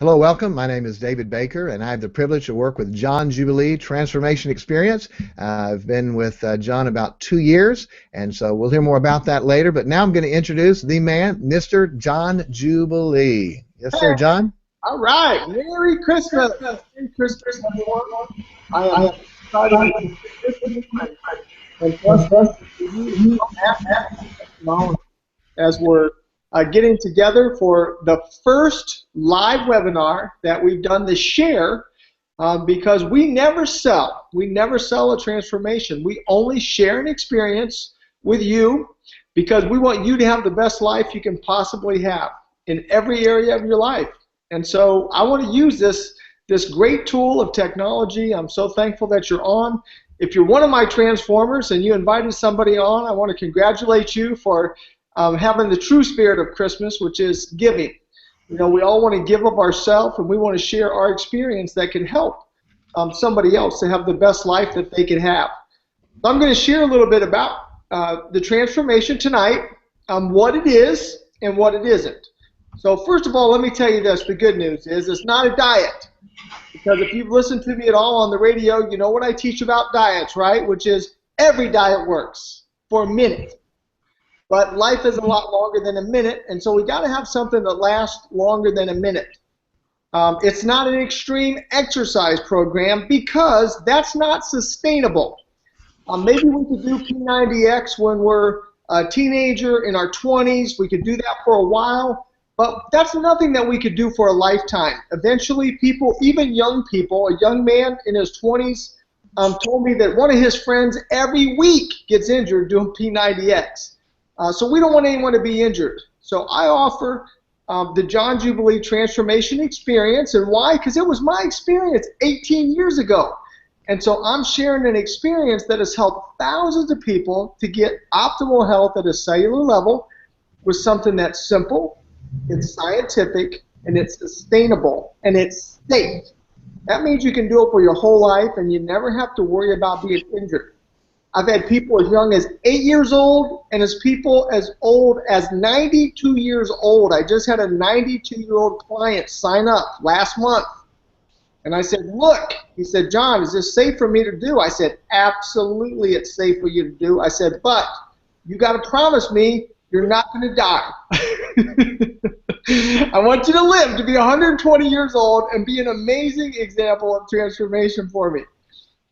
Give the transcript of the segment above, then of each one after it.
Hello, welcome. My name is David Baker, and I have the privilege to work with John Jubilee Transformation Experience. I've been with John about 2 years, and so we'll hear more about that later. But now I'm going to introduce the man, Mr. John Jubilee. Yes, sir, John. All right. Merry Christmas. Merry Christmas, everyone. I am excited and plus you as we're getting together for the first live webinar that we've done this share because we never sell. We never sell a transformation. We only share an experience with you because we want you to have the best life you can possibly have in every area of your life. And so I want to use this great tool of technology. I'm so thankful that you're on. If you're one of my transformers and you invited somebody on, I want to congratulate you for having the true spirit of Christmas, which is giving. You know, we all want to give of ourselves, and we want to share our experience that can help somebody else to have the best life that they can have. So I'm going to share a little bit about the transformation tonight, what it is and what it isn't. So first of all, let me tell you this. The good news is it's not a diet. Because if you've listened to me at all on the radio, you know what I teach about diets, right? Which is every diet works for a minute. But life is a lot longer than a minute, and so we got to have something that lasts longer than a minute. It's not an extreme exercise program because that's not sustainable. Maybe we could do P90X when we're a teenager in our 20s. We could do that for a while, but that's nothing that we could do for a lifetime. Eventually, people, even young people, a young man in his 20s told me that one of his friends every week gets injured doing P90X. So we don't want anyone to be injured. So I offer the John Jubilee Transformation Experience. And why? Because it was my experience 18 years ago. And so I'm sharing an experience that has helped thousands of people to get optimal health at a cellular level with something that's simple, it's scientific, and it's sustainable, and it's safe. That means you can do it for your whole life, and you never have to worry about being injured. I've had people as young as 8 years old and as people as old as 92 years old. I just had a 92-year-old client sign up last month. And I said, look, he said, John, is this safe for me to do? I said, absolutely it's safe for you to do. I said, but you got to promise me you're not going to die. I want you to live to be 120 years old and be an amazing example of transformation for me.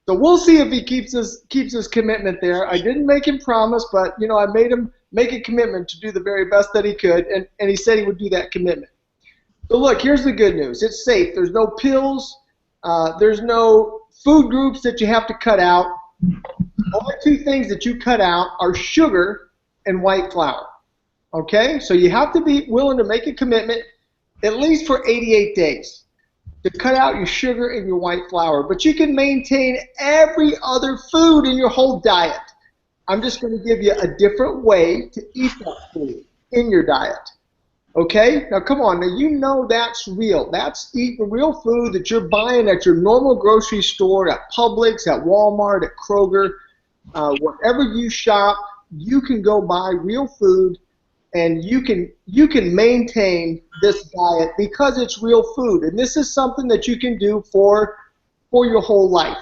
So we'll see if he keeps his commitment there. I didn't make him promise, but you know, I made him make a commitment to do the very best that he could, and he said he would do that commitment. So look, here's the good news. It's safe. There's no pills. There's no food groups that you have to cut out. Only two things that you cut out are sugar and white flour. Okay? So you have to be willing to make a commitment at least for 88 days. To cut out your sugar and your white flour. But you can maintain every other food in your whole diet. I'm just going to give you a different way to eat that food in your diet. Okay? Now come on, now you know that's real. That's eating real food that you're buying at your normal grocery store, at Publix, at Walmart, at Kroger, wherever you shop, you can go buy real food. And you can maintain this diet because it's real food. And this is something that you can do for your whole life.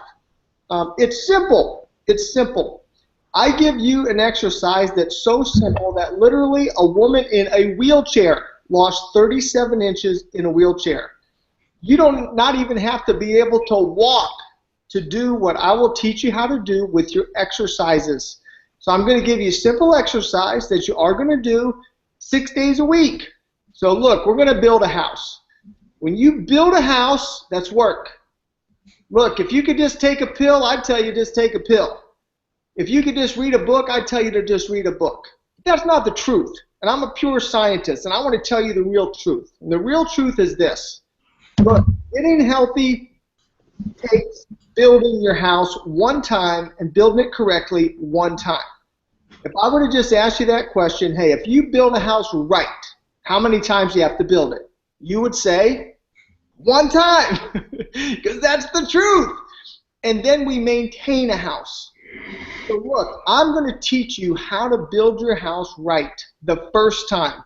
It's simple. It's simple. I give you an exercise that's so simple that literally a woman in a wheelchair lost 37 inches in a wheelchair. You don't not even have to be able to walk to do what I will teach you how to do with your exercises. So I'm going to give you a simple exercise that you are going to do 6 days a week. So look, we're going to build a house. When you build a house, that's work. Look, if you could just take a pill, I'd tell you just take a pill. If you could just read a book, I'd tell you to just read a book. That's not the truth. And I'm a pure scientist, and I want to tell you the real truth. And the real truth is this. Look, getting healthy takes building your house one time and building it correctly one time. If I were to just ask you that question, hey, if you build a house right, how many times do you have to build it? You would say one time, because that's the truth. And then we maintain a house. So look, I'm going to teach you how to build your house right the first time,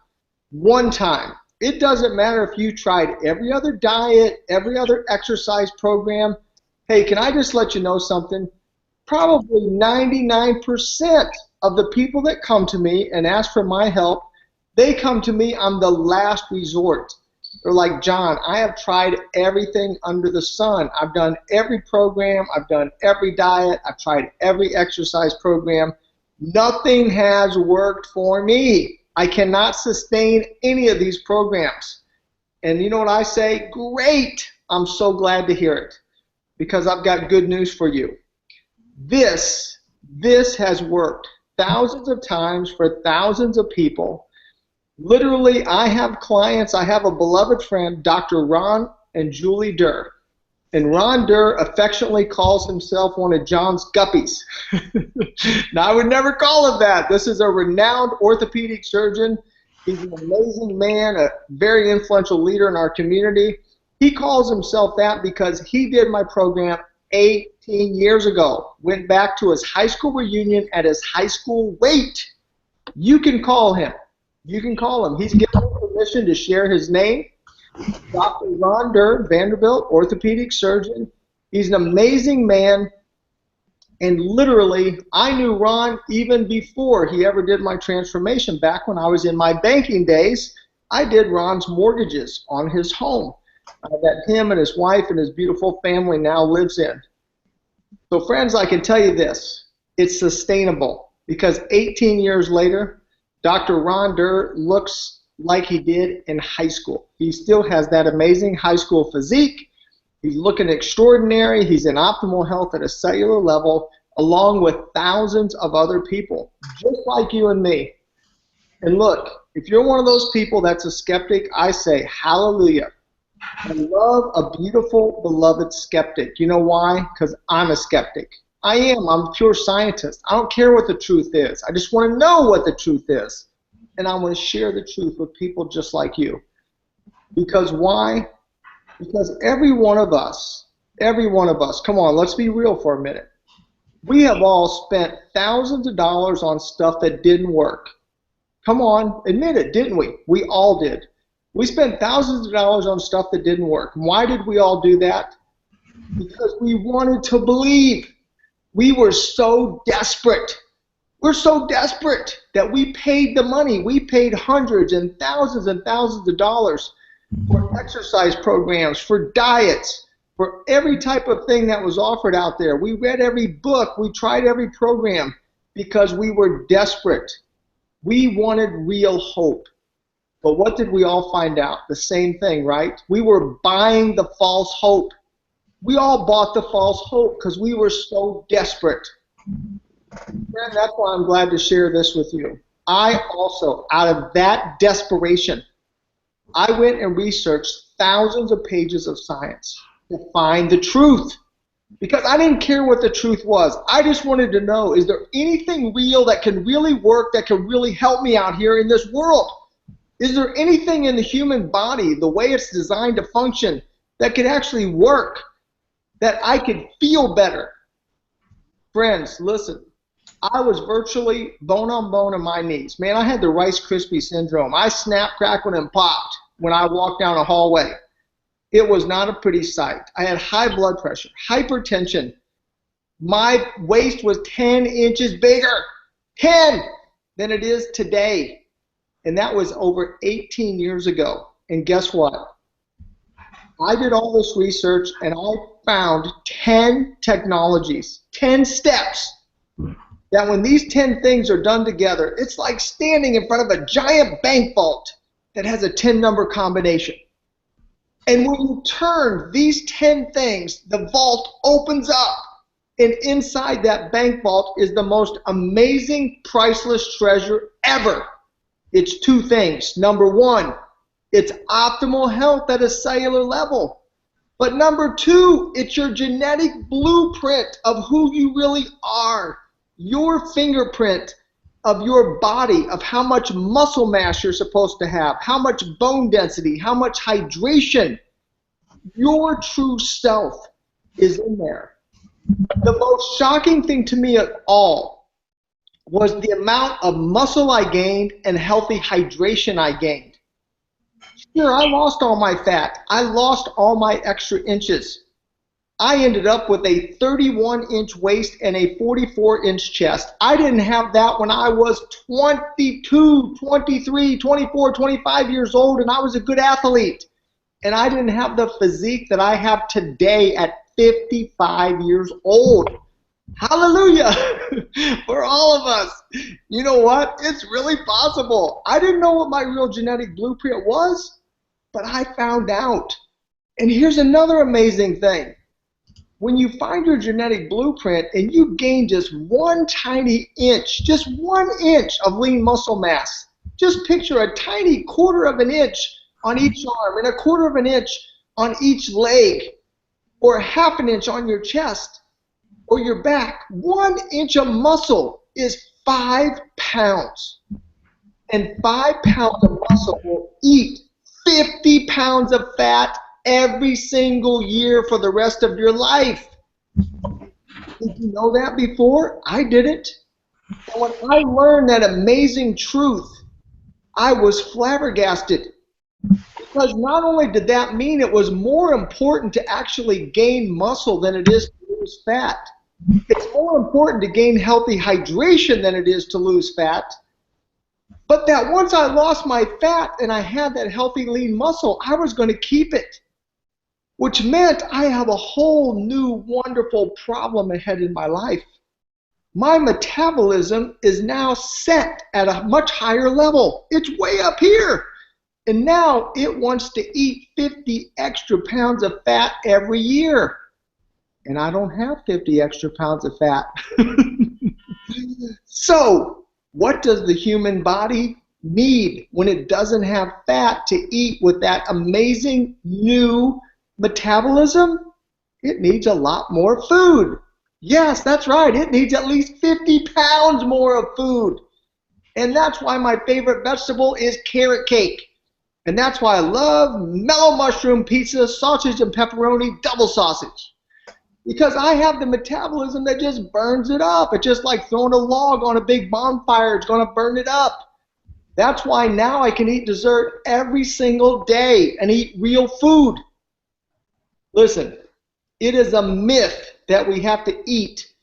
one time. It doesn't matter if you tried every other diet, every other exercise program. Hey, can I just let you know something? Probably 99% of the people that come to me and ask for my help, they come to me on the last resort. They're like, John, I have tried everything under the sun. I've done every program. I've done every diet. I've tried every exercise program. Nothing has worked for me. I cannot sustain any of these programs. And you know what I say? Great. I'm so glad to hear it, because I've got good news for you. This has worked thousands of times for thousands of people. Literally, I have clients. I have a beloved friend, Dr. Ron and Julie Durr. And Ron Durr affectionately calls himself one of John's guppies. Now, I would never call him that. This is a renowned orthopedic surgeon. He's an amazing man, a very influential leader in our community. He calls himself that because he did my program 18 years ago. Went back to his high school reunion at his high school weight. You can call him. You can call him. He's given me permission to share his name. Dr. Ron Durr, Vanderbilt orthopedic surgeon. He's an amazing man. And literally, I knew Ron even before he ever did my transformation. Back when I was in my banking days, I did Ron's mortgages on his home that him and his wife and his beautiful family now lives in. So friends, I can tell you this. It's sustainable, because 18 years later, Dr. Ron Durr looks like he did in high school. He still has that amazing high school physique. He's looking extraordinary. He's in optimal health at a cellular level, along with thousands of other people, just like you and me. And look, if you're one of those people that's a skeptic, I say hallelujah. I love a beautiful, beloved skeptic. You know why? Because I'm a skeptic. I am. I'm a pure scientist. I don't care what the truth is. I just want to know what the truth is. And I want to share the truth with people just like you. Because why? Because every one of us, come on, let's be real for a minute. We have all spent thousands of dollars on stuff that didn't work. Come on, admit it, didn't we? We all did. We spent thousands of dollars on stuff that didn't work. Why did we all do that? Because we wanted to believe. We were so desperate. We're so desperate that we paid the money. We paid hundreds and thousands of dollars for exercise programs, for diets, for every type of thing that was offered out there. We read every book. We tried every program because we were desperate. We wanted real hope. But what did we all find out? The same thing, right? We were buying the false hope. We all bought the false hope because we were so desperate. And that's why I'm glad to share this with you. I also, out of that desperation, I went and researched thousands of pages of science to find the truth. Because I didn't care what the truth was. I just wanted to know, is there anything real that can really work, that can really help me out here in this world? Is there anything in the human body, the way it's designed to function, that could actually work, that I could feel better? Friends, listen. I was virtually bone on bone in my knees. Man, I had the Rice Krispie syndrome. I snapped, crackled, and popped when I walked down a hallway. It was not a pretty sight. I had high blood pressure, hypertension. My waist was 10 inches bigger, 10, than it is today. And that was over 18 years ago. And guess what? I did all this research, and I found 10 technologies, 10 steps, that when these 10 things are done together, it's like standing in front of a giant bank vault that has a 10-number combination. And when you turn these 10 things, the vault opens up. And inside that bank vault is the most amazing, priceless treasure ever. It's two things. Number one, it's optimal health at a cellular level. But number two, it's your genetic blueprint of who you really are. Your fingerprint of your body, of how much muscle mass you're supposed to have, how much bone density, how much hydration. Your true self is in there. The most shocking thing to me of all was the amount of muscle I gained and healthy hydration I gained. Sure, I lost all my fat. I lost all my extra inches. I ended up with a 31-inch waist and a 44-inch chest. I didn't have that when I was 22, 23, 24, 25 years old, and I was a good athlete. And I didn't have the physique that I have today at 55 years old. Hallelujah for all of us. You know what? It's really possible. I didn't know what my real genetic blueprint was, but I found out. And here's another amazing thing. When you find your genetic blueprint and you gain just one tiny inch, just 1 inch of lean muscle mass, just picture a tiny quarter of an inch on each arm and a quarter of an inch on each leg, or half an inch on your chest or your back. 1 inch of muscle is 5 pounds. And 5 pounds of muscle will eat 50 pounds of fat every single year for the rest of your life. Did you know that before? I didn't. And when I learned that amazing truth, I was flabbergasted. Because not only did that mean it was more important to actually gain muscle than it is to lose fat, it's more important to gain healthy hydration than it is to lose fat. But that once I lost my fat and I had that healthy lean muscle, I was going to keep it. Which meant I have a whole new wonderful problem ahead in my life. My metabolism is now set at a much higher level. It's way up here. And now it wants to eat 50 extra pounds of fat every year. And I don't have 50 extra pounds of fat. So, what does the human body need when it doesn't have fat to eat with that amazing new metabolism? It needs a lot more food. Yes, that's right. It needs at least 50 pounds more of food. And that's why my favorite vegetable is carrot cake. And that's why I love mellow mushroom pizza, sausage and pepperoni, double sausage. Because I have the metabolism that just burns it up. It's just like throwing a log on a big bonfire. It's going to burn it up. That's why now I can eat dessert every single day and eat real food. Listen, it is a myth that we have to eat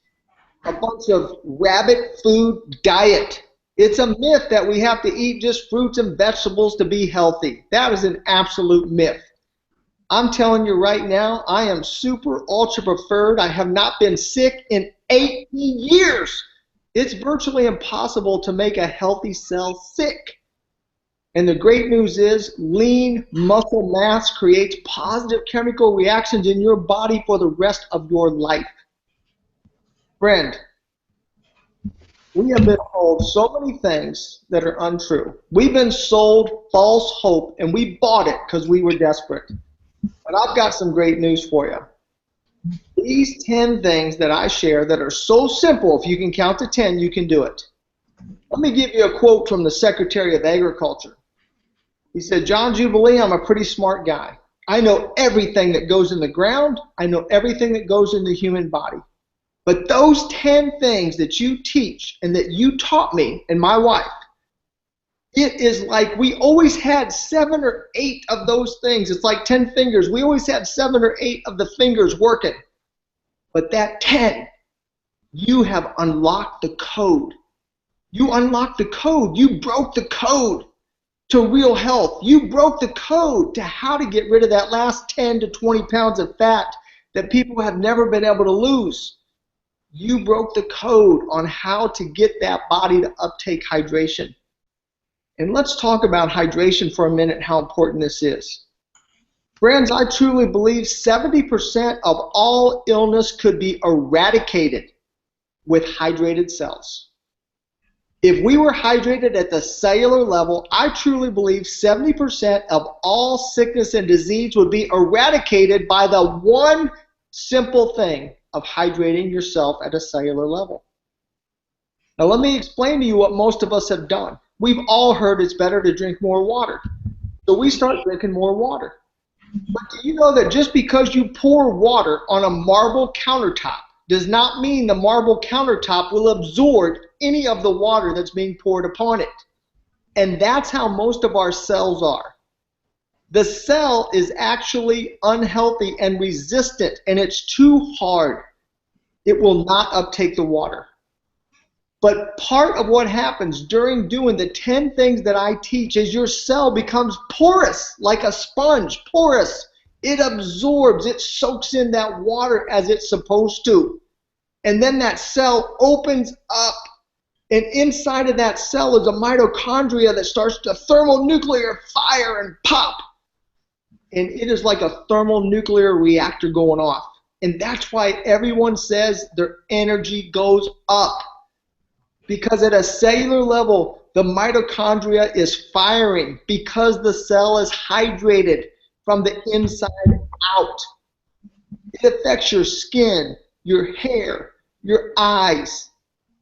a bunch of rabbit food diet. It's a myth that we have to eat just fruits and vegetables to be healthy. That is an absolute myth. I'm telling you right now, I am super ultra preferred. I have not been sick in 18 years. It's virtually impossible to make a healthy cell sick. And the great news is lean muscle mass creates positive chemical reactions in your body for the rest of your life. Friend, we have been told so many things that are untrue. We've been sold false hope, and we bought it because we were desperate. But I've got some great news for you. These 10 things that I share that are so simple, if you can count to 10, you can do it. Let me give you a quote from the Secretary of Agriculture. He said, "John Jubilee, I'm a pretty smart guy. I know everything that goes in the ground. I know everything that goes in the human body. But those 10 things that you teach and that you taught me and my wife, it is like we always had 7 or 8 of those things. It's like 10 fingers. We always had 7 or 8 of the fingers working. But that 10, you have unlocked the code. You unlocked the code. You broke the code to real health. You broke the code to how to get rid of that last 10 to 20 pounds of fat that people have never been able to lose. You broke the code on how to get that body to uptake hydration. And let's talk about hydration for a minute, how important this is. Friends, I truly believe 70% of all illness could be eradicated with hydrated cells. If we were hydrated at the cellular level, I truly believe 70% of all sickness and disease would be eradicated by the one simple thing of hydrating yourself at a cellular level. Now let me explain to you what most of us have done. We've all heard it's better to drink more water. So we start drinking more water. But do you know that just because you pour water on a marble countertop does not mean the marble countertop will absorb any of the water that's being poured upon it? And that's how most of our cells are. The cell is actually unhealthy and resistant, and it's too hard. It will not uptake the water. But part of what happens during doing the 10 things that I teach is your cell becomes porous, like a sponge, porous. It absorbs, it soaks in that water as it's supposed to. And then that cell opens up, and inside of that cell is a mitochondria that starts to thermonuclear fire and pop. And it is like a thermonuclear reactor going off. And that's why everyone says their energy goes up. Because at a cellular level, the mitochondria is firing because the cell is hydrated from the inside out. It affects your skin, your hair, your eyes.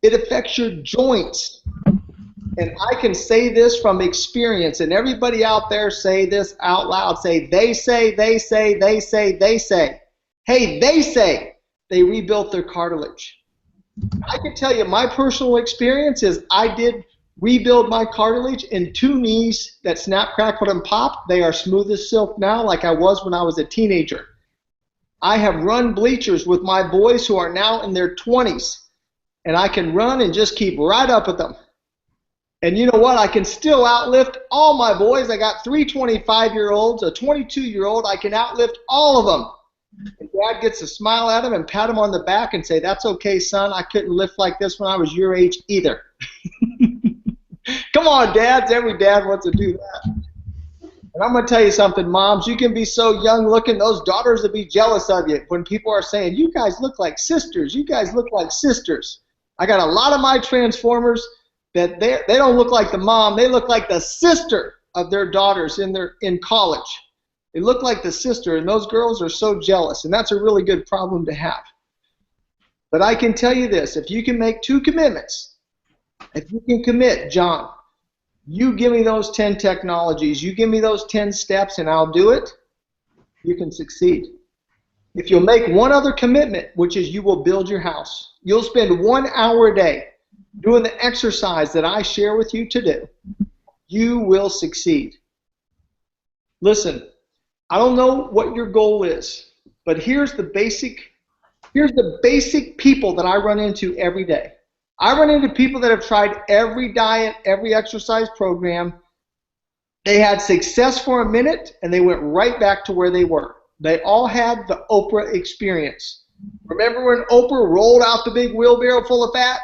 It affects your joints. And I can say this from experience, and everybody out there say this out loud. Say, they say, they say, they say, they say. Hey, they say they rebuilt their cartilage. I can tell you my personal experience is I did rebuild my cartilage in 2 knees that snap, crackled, and popped. They are smooth as silk now, like I was when I was a teenager. I have run bleachers with my boys who are now in their 20s, and I can run and just keep right up with them. And you know what? I can still outlift all my boys. I got 3 25-year-olds, a 22-year-old. I can outlift all of them. And Dad gets to smile at him and pat him on the back and say, that's okay, son. I couldn't lift like this when I was your age either. Come on, dads. Every dad wants to do that. And I'm going to tell you something, moms. You can be so young looking, those daughters will be jealous of you when people are saying, you guys look like sisters. You guys look like sisters. I got a lot of my Transformers that they don't look like the mom. They look like the sister of their daughters in college. They look like the sister, and those girls are so jealous, and that's a really good problem to have. But I can tell you this, if you can make 2 commitments, if you can commit, John, you give me those 10 technologies, you give me those 10 steps, and I'll do it, you can succeed. If you'll make one other commitment, which is you will build your house, you'll spend 1 hour a day doing the exercise that I share with you to do, you will succeed. Listen, I don't know what your goal is, but here's the basic people that I run into every day. I run into people that have tried every diet, every exercise program. They had success for a minute, and they went right back to where they were. They all had the Oprah experience. Remember when Oprah rolled out the big wheelbarrow full of fat,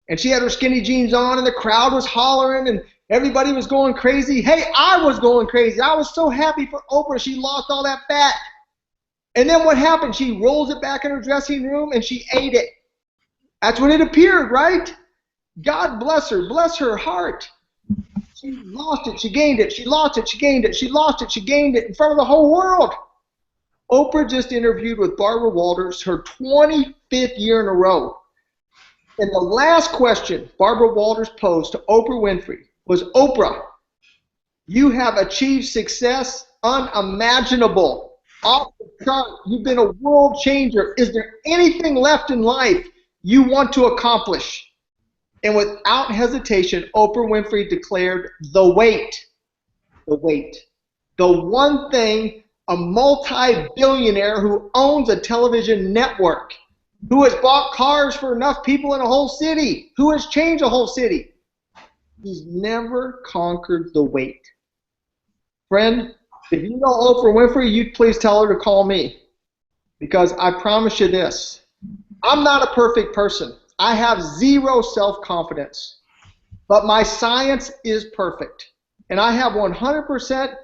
and she had her skinny jeans on, and the crowd was hollering, and everybody was going crazy? Hey, I was going crazy. I was so happy for Oprah. She lost all that fat. And then what happened? She rolls it back in her dressing room, and she ate it. That's when it appeared, right? God bless her. Bless her heart. She lost it. She gained it. She lost it. She gained it. She lost it. She gained it in front of the whole world. Oprah just interviewed with Barbara Walters, her 25th year in a row. And the last question Barbara Walters posed to Oprah Winfrey was, Oprah, you have achieved success unimaginable, off the chart. You've been a world changer. Is there anything left in life you want to accomplish? And without hesitation, Oprah Winfrey declared the weight. The weight. The one thing a multi-billionaire who owns a television network, who has bought cars for enough people in a whole city, who has changed a whole city, he's never conquered the weight. Friend, if you know Oprah Winfrey, you'd please tell her to call me. Because I promise you this, I'm not a perfect person. I have 0 self-confidence. But my science is perfect. And I have 100%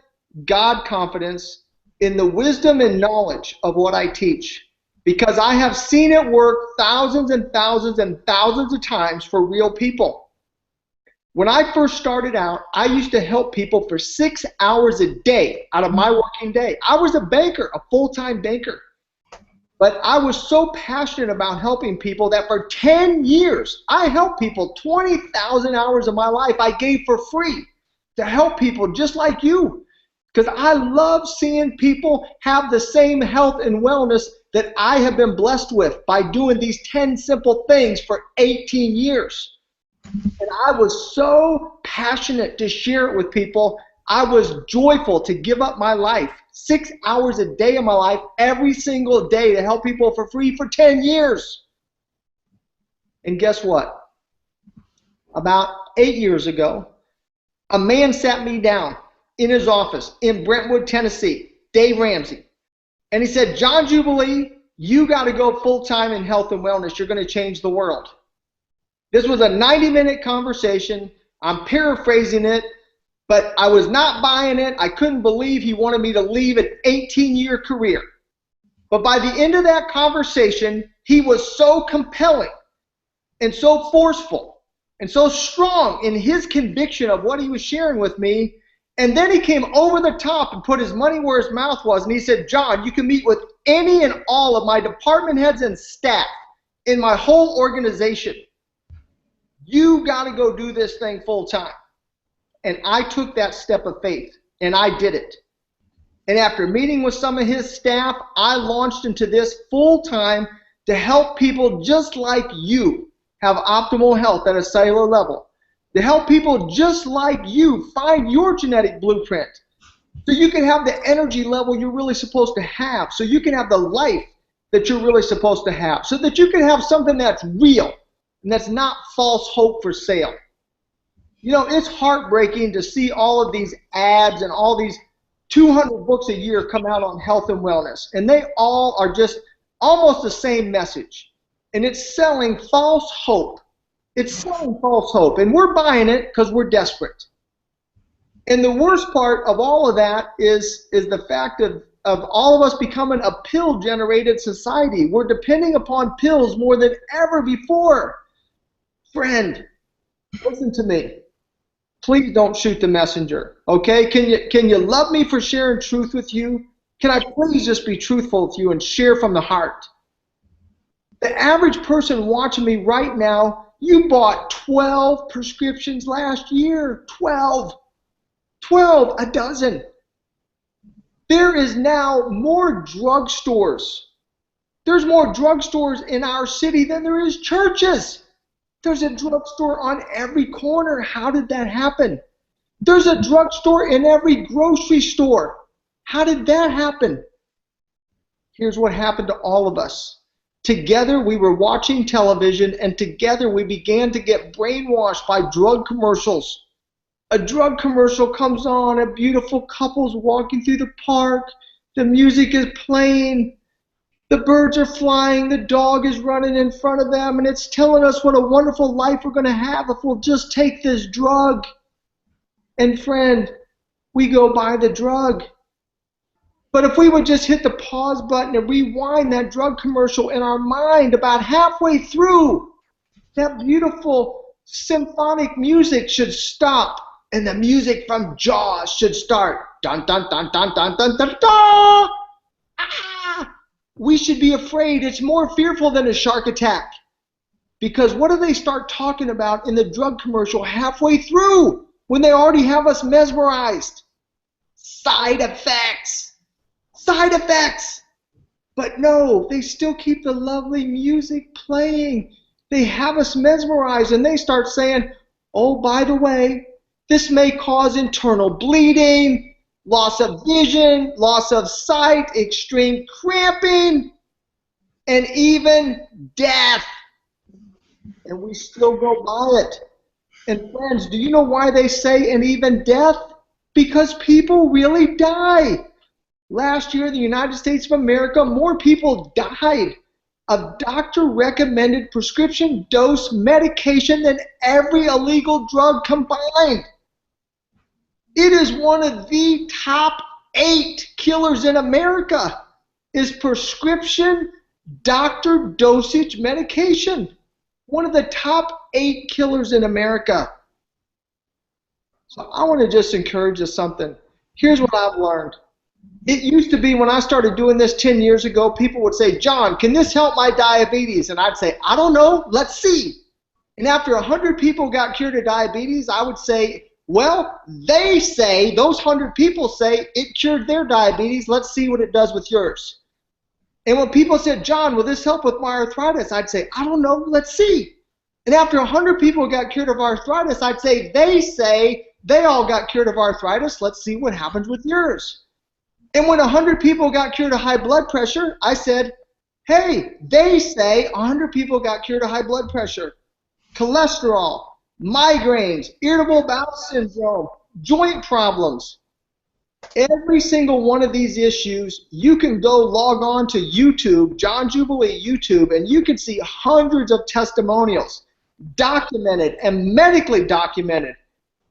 God confidence in the wisdom and knowledge of what I teach. Because I have seen it work thousands and thousands and thousands of times for real people. When I first started out, I used to help people for 6 hours a day out of my working day. I was a banker, a full-time banker. But I was so passionate about helping people that for 10 years, I helped people. 20,000 hours of my life I gave for free to help people just like you. Because I love seeing people have the same health and wellness that I have been blessed with by doing these 10 simple things for 18 years. And I was so passionate to share it with people I was joyful to give up my life, 6 hours a day of my life, every single day, to help people for free for 10 years. And guess what? About 8 years ago, a man sat me down in his office in Brentwood, Tennessee, Dave Ramsey. And he said, John Jubilee, you got to go full-time in health and wellness. You're going to change the world. This was a 90-minute conversation. I'm paraphrasing it, but I was not buying it. I couldn't believe he wanted me to leave an 18-year career. But by the end of that conversation, he was so compelling and so forceful and so strong in his conviction of what he was sharing with me. And then he came over the top and put his money where his mouth was. And he said, John, you can meet with any and all of my department heads and staff in my whole organization. You got to go do this thing full time. And I took that step of faith, and I did it. And after meeting with some of his staff, I launched into this full time to help people just like you have optimal health at a cellular level. To help people just like you find your genetic blueprint so you can have the energy level you're really supposed to have, so you can have the life that you're really supposed to have, so that you can have something that's real and that's not false hope for sale. You know, it's heartbreaking to see all of these ads and all these 200 books a year come out on health and wellness, and they all are just almost the same message, and it's selling false hope. It's selling false hope, and we're buying it because we're desperate. And the worst part of all of that is the fact of all of us becoming a pill-generated society. We're depending upon pills more than ever before. Friend, listen to me. Please don't shoot the messenger, okay? Can you love me for sharing truth with you? Can I please just be truthful with you and share from the heart? The average person watching me right now, you bought 12 prescriptions last year. 12, a dozen. There is now more drugstores. There's more drugstores in our city than there is churches. There's a drugstore on every corner. How did that happen? There's a drugstore in every grocery store. How did that happen? Here's what happened to all of us. Together we were watching television, and together we began to get brainwashed by drug commercials. A drug commercial comes on, a beautiful couple's walking through the park, the music is playing, the birds are flying, the dog is running in front of them, and it's telling us what a wonderful life we're going to have if we'll just take this drug. And friend, we go buy the drug. But if we would just hit the pause button and rewind that drug commercial in our mind about halfway through, that beautiful symphonic music should stop, and the music from Jaws should start. Dun, dun, dun, dun, dun, dun, dun, dun. Ah! We should be afraid. It's more fearful than a shark attack. Because what do they start talking about in the drug commercial halfway through when they already have us mesmerized? Side effects. Side effects. But no, they still keep the lovely music playing. They have us mesmerized, and they start saying, oh, by the way, this may cause internal bleeding, loss of vision, loss of sight, extreme cramping, and even death. And we still go by it. And friends, do you know why they say and even death? Because people really die. Last year in the United States of America, more people died of doctor-recommended prescription dose medication than every illegal drug combined. It is one of the top 8 killers in America, is prescription doctor dosage medication. One of the top 8 killers in America. So I want to just encourage you something. Here's what I've learned. It used to be when I started doing this 10 years ago, people would say, John, can this help my diabetes? And I'd say, I don't know, let's see. And after 100 people got cured of diabetes, I would say, well, they say, those 100 people say it cured their diabetes, let's see what it does with yours. And when people said, John, will this help with my arthritis? I'd say, I don't know, let's see. And after 100 people got cured of arthritis, I'd say, they say They all got cured of arthritis. Let's see what happens with yours. And when 100 people got cured of high blood pressure, I said, hey, they say 100 people got cured of high blood pressure, cholesterol, migraines, irritable bowel syndrome, joint problems. Every single one of these issues, you can go log on to YouTube, John Jubilee YouTube, and you can see hundreds of testimonials, documented and medically documented.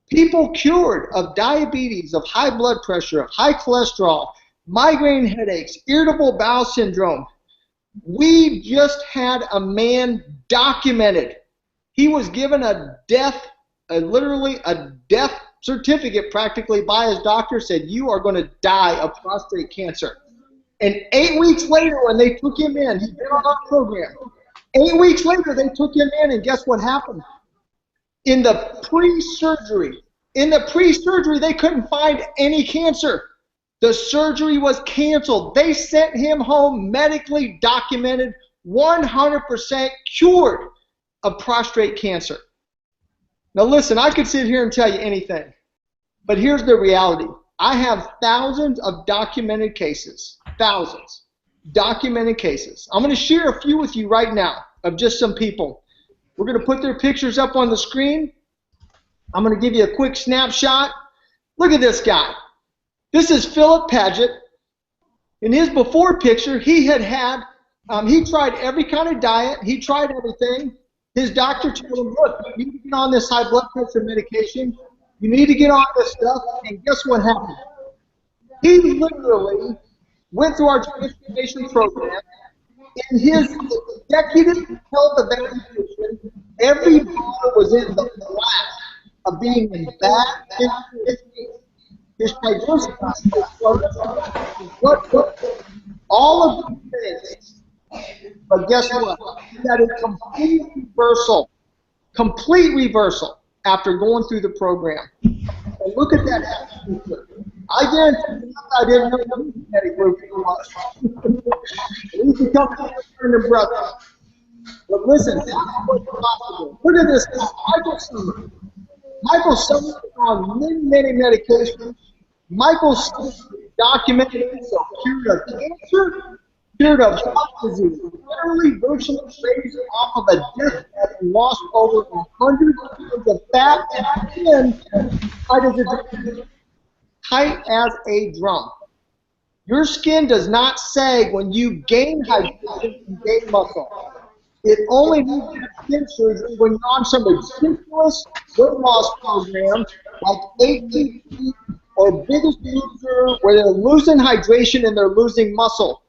People cured of diabetes, of high blood pressure, of high cholesterol, migraine headaches, irritable bowel syndrome. We just had a man documented. He was given a death, literally a death certificate practically by his doctor, said you are going to die of prostate cancer. And 8 weeks later when they took him in, he'd been on our program. 8 weeks later they took him in, and guess what happened? In the pre-surgery, they couldn't find any cancer. The surgery was canceled. They sent him home medically documented, 100% cured of prostate cancer. Now listen, I could sit here and tell you anything, but here's the reality. I have thousands of documented cases, thousands, documented cases. I'm going to share a few with you right now of just some people. We're going to put their pictures up on the screen. I'm going to give you a quick snapshot. Look at this guy. This is Philip Paget. In his before picture, he tried every kind of diet. He tried everything. His doctor told him, look, you need to get on this high blood pressure medication. You need to get on this stuff. And guess what happened? He literally went through our transformation program. In his executive health evaluation, every bar was in the black of being in bad condition. His triglycerides, all of these things. But guess what? He had a complete reversal after going through the program. And look at that. I guarantee you I didn't know what genetic group he was. He's become a brother. But listen, that's what's possible. Look at this guy, Michael Summer. Michael Summer is on many medications. Michael Summer documented himself cured of cancer, cured of heart disease, literally virtually raised off of a deathbed and lost over 100 pounds of fat and skin tight as a drum. Your skin does not sag when you gain hydration and gain muscle. It only needs skin surgery when you're on some ridiculous weight loss program like ATP or Biggest Loser, where they're losing hydration and they're losing muscle.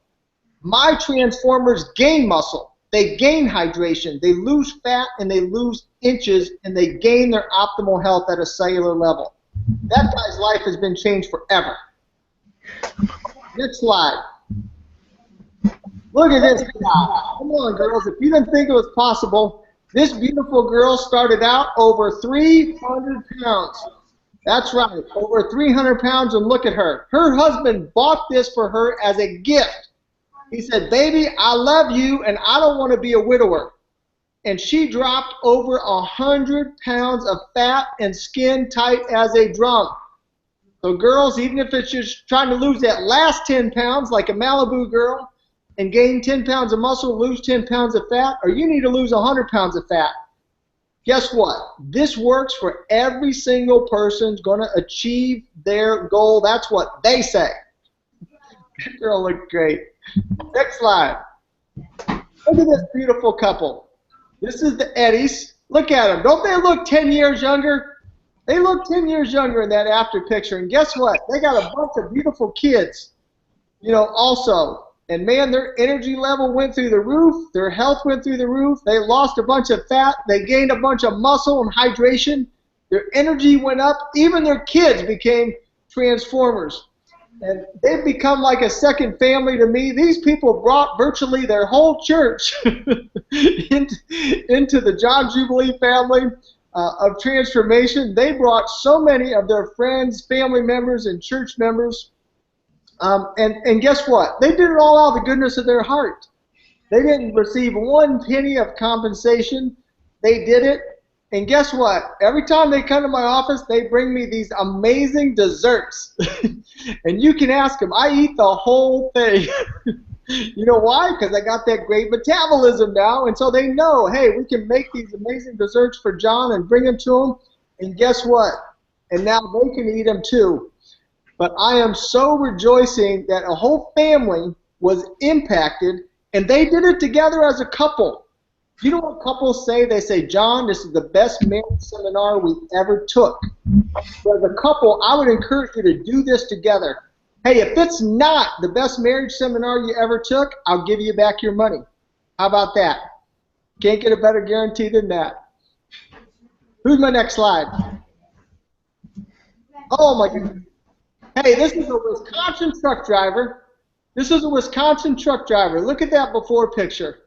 My transformers gain muscle. They gain hydration. They lose fat and they lose inches, and they gain their optimal health at a cellular level. That guy's life has been changed forever. Next slide. Look at this guy. Come on, girls. If you didn't think it was possible, this beautiful girl started out over 300 pounds. That's right, over 300 pounds, and look at her. Her husband bought this for her as a gift. He said, baby, I love you, and I don't want to be a widower. And she dropped over 100 pounds of fat and skin tight as a drum. So girls, even if it's just trying to lose that last 10 pounds like a Malibu girl and gain 10 pounds of muscle, lose 10 pounds of fat, or you need to lose 100 pounds of fat, guess what? This works for every single person going to achieve their goal. That's what they say. That girl looked great. Next slide. Look at this beautiful couple. This is the Eddies. Look at them. Don't they look 10 years younger? They look 10 years younger in that after picture. And guess what? They got a bunch of beautiful kids, also. And man, their energy level went through the roof. Their health went through the roof. They lost a bunch of fat. They gained a bunch of muscle and hydration. Their energy went up. Even their kids became transformers. And they've become like a second family to me. These people brought virtually their whole church into the John Jubilee family of transformation. They brought so many of their friends, family members, and church members. And guess what? They did it all out of the goodness of their heart. They didn't receive one penny of compensation. They did it, And guess what? Every time they come to my office, they bring me these amazing desserts. And you can ask them, I eat the whole thing. You know why? Because I got that great metabolism now. And so they know, hey, we can make these amazing desserts for John and bring them to him. And guess what? And now they can eat them too. But I am so rejoicing that a whole family was impacted, and they did it together as a couple. You know what couples say? They say, John, this is the best marriage seminar we ever took. So as a couple, I would encourage you to do this together. Hey, if it's not the best marriage seminar you ever took, I'll give you back your money. How about that? Can't get a better guarantee than that. Who's my next slide? Oh, my goodness. Hey, this is a Wisconsin truck driver. This is a Wisconsin truck driver. Look at that before picture.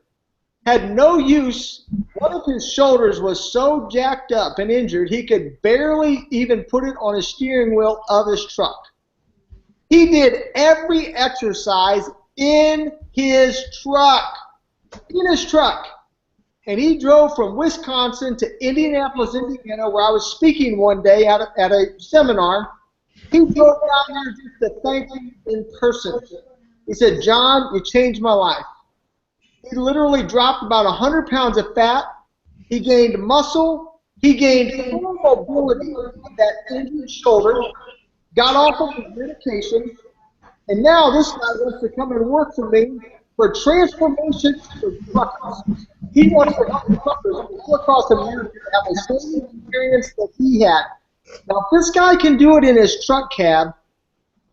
Had no use. One of his shoulders was so jacked up and injured, he could barely even put it on his steering wheel of his truck. He did every exercise in his truck. In his truck. And he drove from Wisconsin to Indianapolis, Indiana, where I was speaking one day at a seminar. He drove down there just to thank me in person. He said, John, you changed my life. He literally dropped about 100 pounds of fat. He gained muscle. He gained full mobility of that injured shoulder, got off of his medication, and now this guy wants to come and work for me for transformation for truckers. He wants to help truckers all across America have the same experience that he had. Now, if this guy can do it in his truck cab,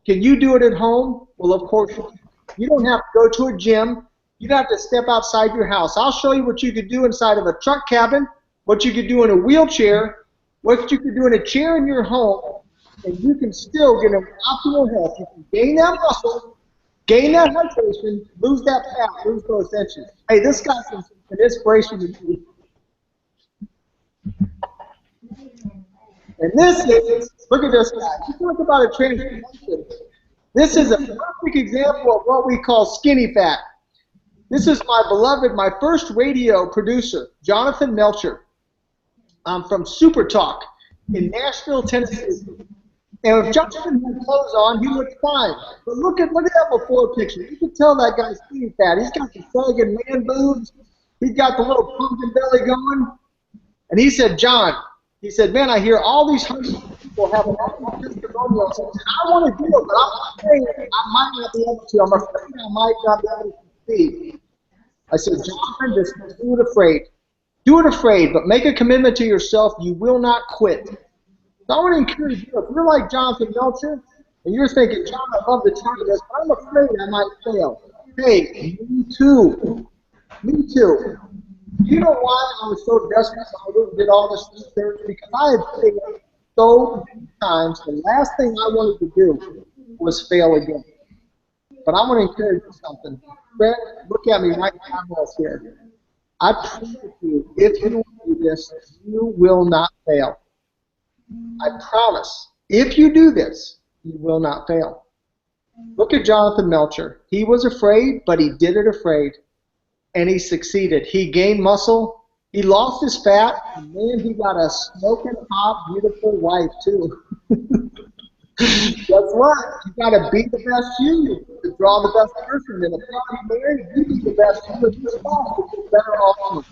can you do it at home? Well, of course you can. You don't have to go to a gym. You don't have to step outside your house. I'll show you what you could do inside of a truck cabin, what you could do in a wheelchair, what you could do in a chair in your home, and you can still get an optimal health. You can gain that muscle, gain that hydration, lose that fat, lose those inches. Hey, this guy's an inspiration to me. And this is, look at this guy. You talk about a transformation. This is a perfect example of what we call skinny fat. This is my beloved, my first radio producer, Jonathan Melcher, from Super Talk in Nashville, Tennessee. And if Jonathan had clothes on, he looked fine. But look at that before picture. You can tell that guy's skinny fat. He's got the sagging man boobs. He's got the little pumpkin belly going. And he said, John, he said, man, I hear all these hundreds of people have an awful testimonials. And I want to do it, but I'm afraid I might not be able to. I'm afraid I might not be able to succeed. I said, Jonathan, just do it afraid. Do it afraid, but make a commitment to yourself. You will not quit. So I want to encourage you, if you're like Jonathan Melcher, and you're thinking, John, I love to try this, but I'm afraid I might fail. Hey, me too. Me too. You know why I was so desperate I went and did all this research? Because I had failed so many times. The last thing I wanted to do was fail again. But I want to encourage you something. Fred, look at me right now here. I promise you, if you want to do this, you will not fail. I promise. If you do this, you will not fail. Look at Jonathan Melcher. He was afraid, but he did it afraid. And he succeeded. He gained muscle. He lost his fat. And man, he got a smoking hot, beautiful wife, too. Guess what? You got to be the best you to draw the best person. And if you're already married, you be the best you with your spouse to get better off.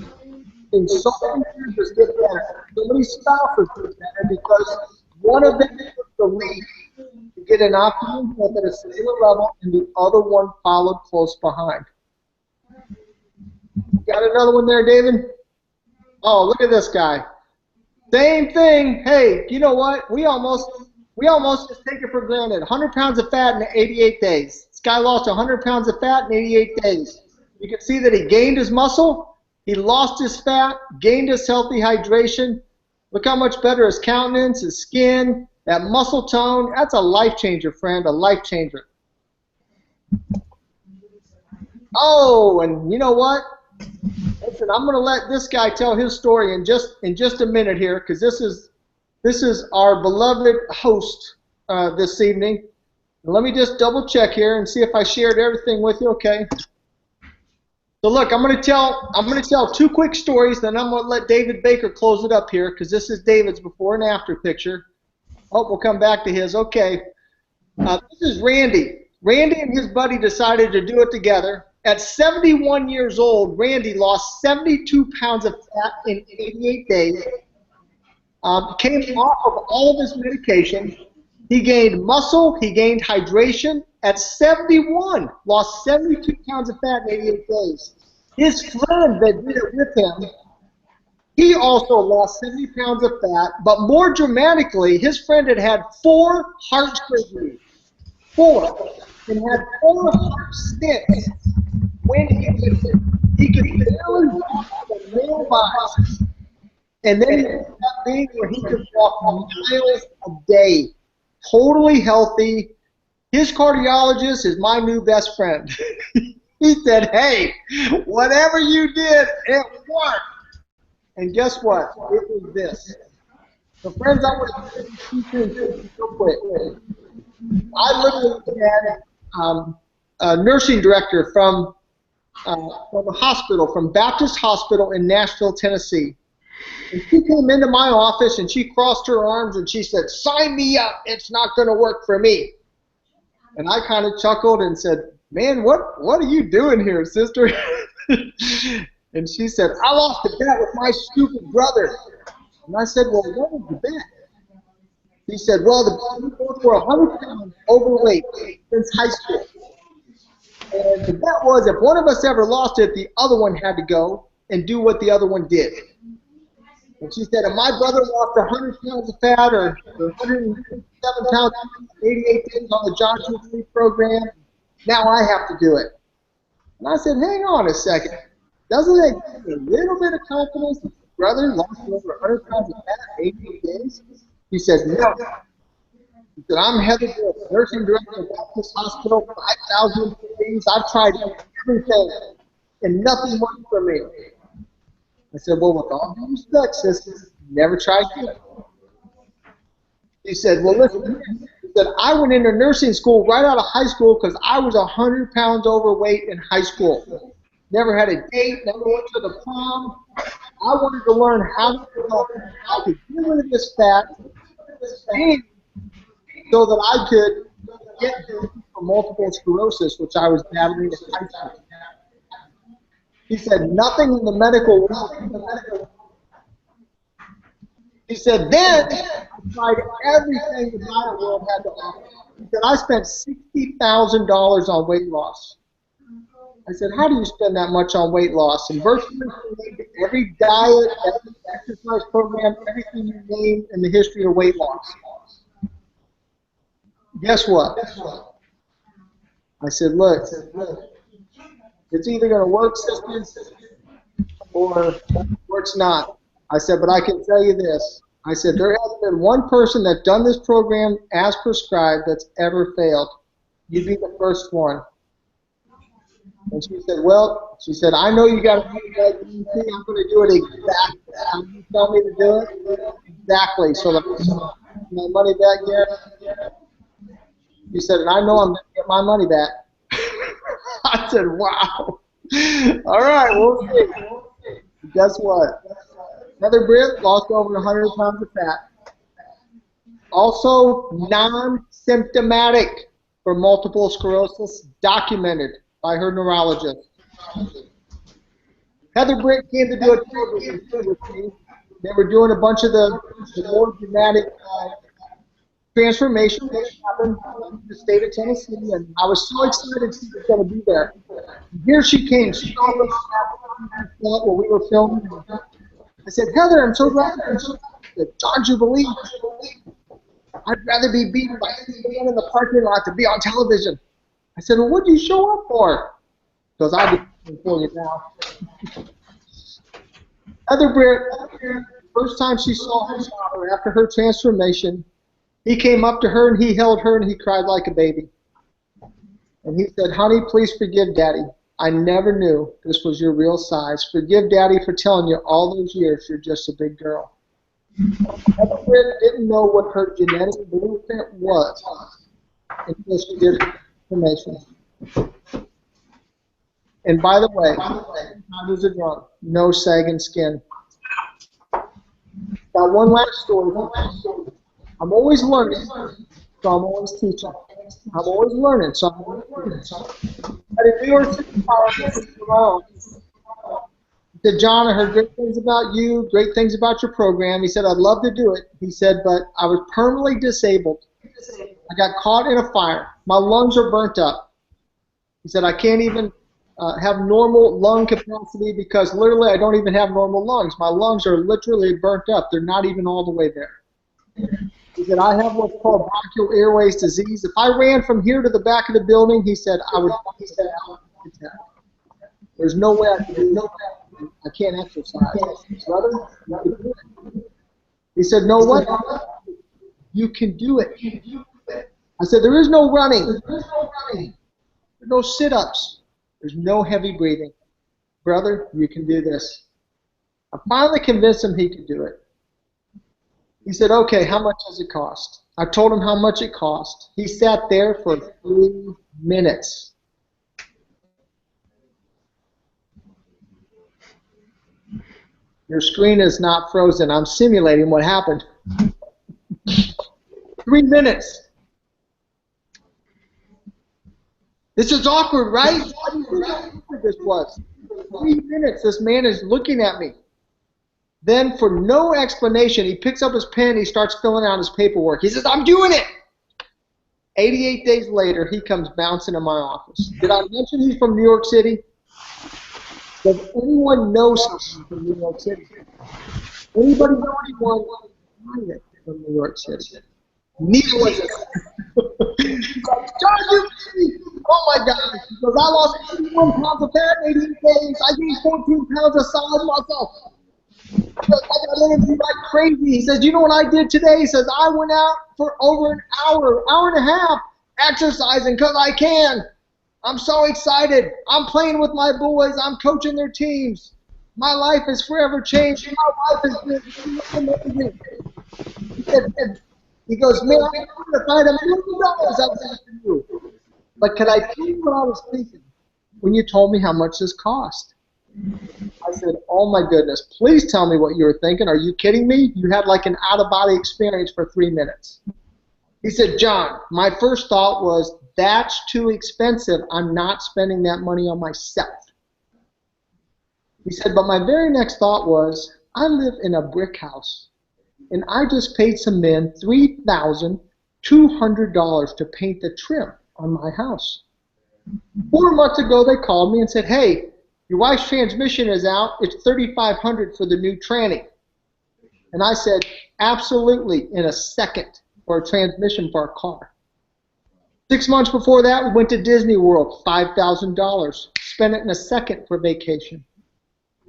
And so many marriages get better. So many spouses get better because one of them took the lead to get an optimum health at a cellular level, and the other one followed close behind. Got another one there, David? Oh, look at this guy. Same thing. Hey, you know what? We almost just take it for granted. 100 pounds of fat in 88 days. This guy lost 100 pounds of fat in 88 days. You can see that he gained his muscle, he lost his fat, gained his healthy hydration. Look how much better his countenance, his skin, that muscle tone. That's a life changer, friend, a life changer. Oh, and you know what? Listen, I'm going to let this guy tell his story in just a minute here, because this is our beloved host this evening. Let me just double check here and see if I shared everything with you. Okay. So look, I'm gonna tell two quick stories, then I'm gonna let David Baker close it up here because this is David's before and after picture. Oh, we'll come back to his. Okay, this is Randy. Randy and his buddy decided to do it together. At 71 years old, Randy lost 72 pounds of fat in 88 days. Came off of all of his medication. He gained muscle. He gained hydration. At 71, lost 72 pounds of fat in 88 days. His friend that did it with him, he also lost 70 pounds of fat, but more dramatically, his friend had had 4 heart surgeries. 4. And had 4 heart stents when he could barely walk the mailbox. And then he had that thing where he could walk miles a day, totally healthy. His cardiologist is my new best friend. He said, hey, whatever you did, it worked. And guess what? It was this. So friends, I want to say 2 things real quick. I literally had a nursing director from a hospital, from Baptist Hospital in Nashville, Tennessee. And she came into my office and she crossed her arms and she said, sign me up, it's not going to work for me. And I kind of chuckled and said, man, what are you doing here, sister? And she said, I lost a bet with my stupid brother. And I said, well, what was the bet? He said, well, we both were 100 pounds overweight since high school. And the bet was if one of us ever lost it, the other one had to go and do what the other one did. And she said, if my brother lost 100 pounds of fat or 107 pounds in 88 days on the John Jubilee program, now I have to do it. And I said, hang on a second. Doesn't that give me a little bit of confidence that your brother lost over 100 pounds of fat in 88 days? He said, no. He said, I'm Heather Brooks, nursing director of Baptist Hospital, 5,000 days. I've tried everything, and nothing worked for me. I said, well, with all due respect, sister, never tried it. He said, well, listen, he said, I went into nursing school right out of high school because I was 100 pounds overweight in high school. Never had a date, never went to the prom. I wanted to learn how to get rid of this fat and so that I could get for multiple sclerosis, which I was battling in high school. He said, nothing in the medical world. He said, then I tried everything the diet world had to offer. He said, I spent $60,000 on weight loss. I said, how do you spend that much on weight loss? And virtually every diet, every exercise program, everything you name in the history of weight loss. Guess what? I said, look, it's either going to work, sisters, or it's not. I said, but I can tell you this. I said, there hasn't been one person that's done this program as prescribed that's ever failed. You'd be the first one. And she said, well, I know you got to do that. I'm going to do it exactly how you tell me to do it. Exactly. So that I get my money back there. She said, and I know I'm going to get my money back. I said, wow. All right, we'll see. Guess what? Heather Britt lost over 100 pounds of fat. Also non-symptomatic for multiple sclerosis, documented by her neurologist. Heather Britt came to do a program with me. They were doing a bunch of the more dramatic transformation that happened in the state of Tennessee, and I was so excited she was going to be there. Here she came. She saw us while we were filming. I said, Heather, I'm so glad that John Jubilee. I'd rather be beaten by any man in the parking lot than be on television. I said, well, what did you show up for? Because I'll be for you now. Heather Britt, first time she saw her father after her transformation, he came up to her and he held her and he cried like a baby. And he said, honey, please forgive Daddy. I never knew this was your real size. Forgive Daddy for telling you all those years you're just a big girl. Heather Britt didn't know what her genetic blueprint was until she did her transformation. And by the way, how does it run? No sagging skin. Got one last story. I'm always learning, so I'm always teaching. I'm always learning, so I'm always learning. But in New York City, he said, John, I heard great things about you, great things about your program. He said, I'd love to do it. He said, but I was permanently disabled. I got caught in a fire. My lungs are burnt up. He said, I can't even have normal lung capacity because literally I don't even have normal lungs. My lungs are literally burnt up. They're not even all the way there. He said, I have what's called bronchial airways disease. If I ran from here to the back of the building, he said, I would die. There's no way I can do it. I can't exercise. Brother, he said, no way. You can do it. I said, there is no running. There's no sit-ups. There's no heavy breathing. Brother, you can do this. I finally convinced him he could do it. He said, okay, how much does it cost? I told him how much it cost. He sat there for 3 minutes. Your screen is not frozen. I'm simulating what happened. 3 minutes. This is awkward, right? How do you think how awkward this was? 3 minutes, this man is looking at me. Then, for no explanation, he picks up his pen, he starts filling out his paperwork. He says, I'm doing it! 88 days later, he comes bouncing in my office. Did I mention he's from New York City? Does anyone know someone from New York City? Anybody know anyone from New York City? Neither was it. He's like, John, you kidding? Oh my God. Because I lost 81 pounds of fat in 88 days. I gained 14 pounds of solid muscle. I got energy like crazy. He says, you know what I did today? He says, I went out for over an hour and a half exercising because I can. I'm so excited. I'm playing with my boys. I'm coaching their teams. My life is forever changed. My life has been amazing. He goes, man, I'm going to find $1 million out for you. But can I tell you what I was thinking when you told me how much this cost? I said, oh my goodness, please tell me what you were thinking. Are you kidding me? You had like an out-of-body experience for 3 minutes. He said, John, my first thought was, that's too expensive. I'm not spending that money on myself. He said, but my very next thought was, I live in a brick house, and I just paid some men $3,200 to paint the trim on my house. 4 months ago, they called me and said, hey, your wife's transmission is out. It's $3,500 for the new tranny. And I said, absolutely, in a second, for a transmission for a car. 6 months before that, we went to Disney World, $5,000. Spent it in a second for vacation.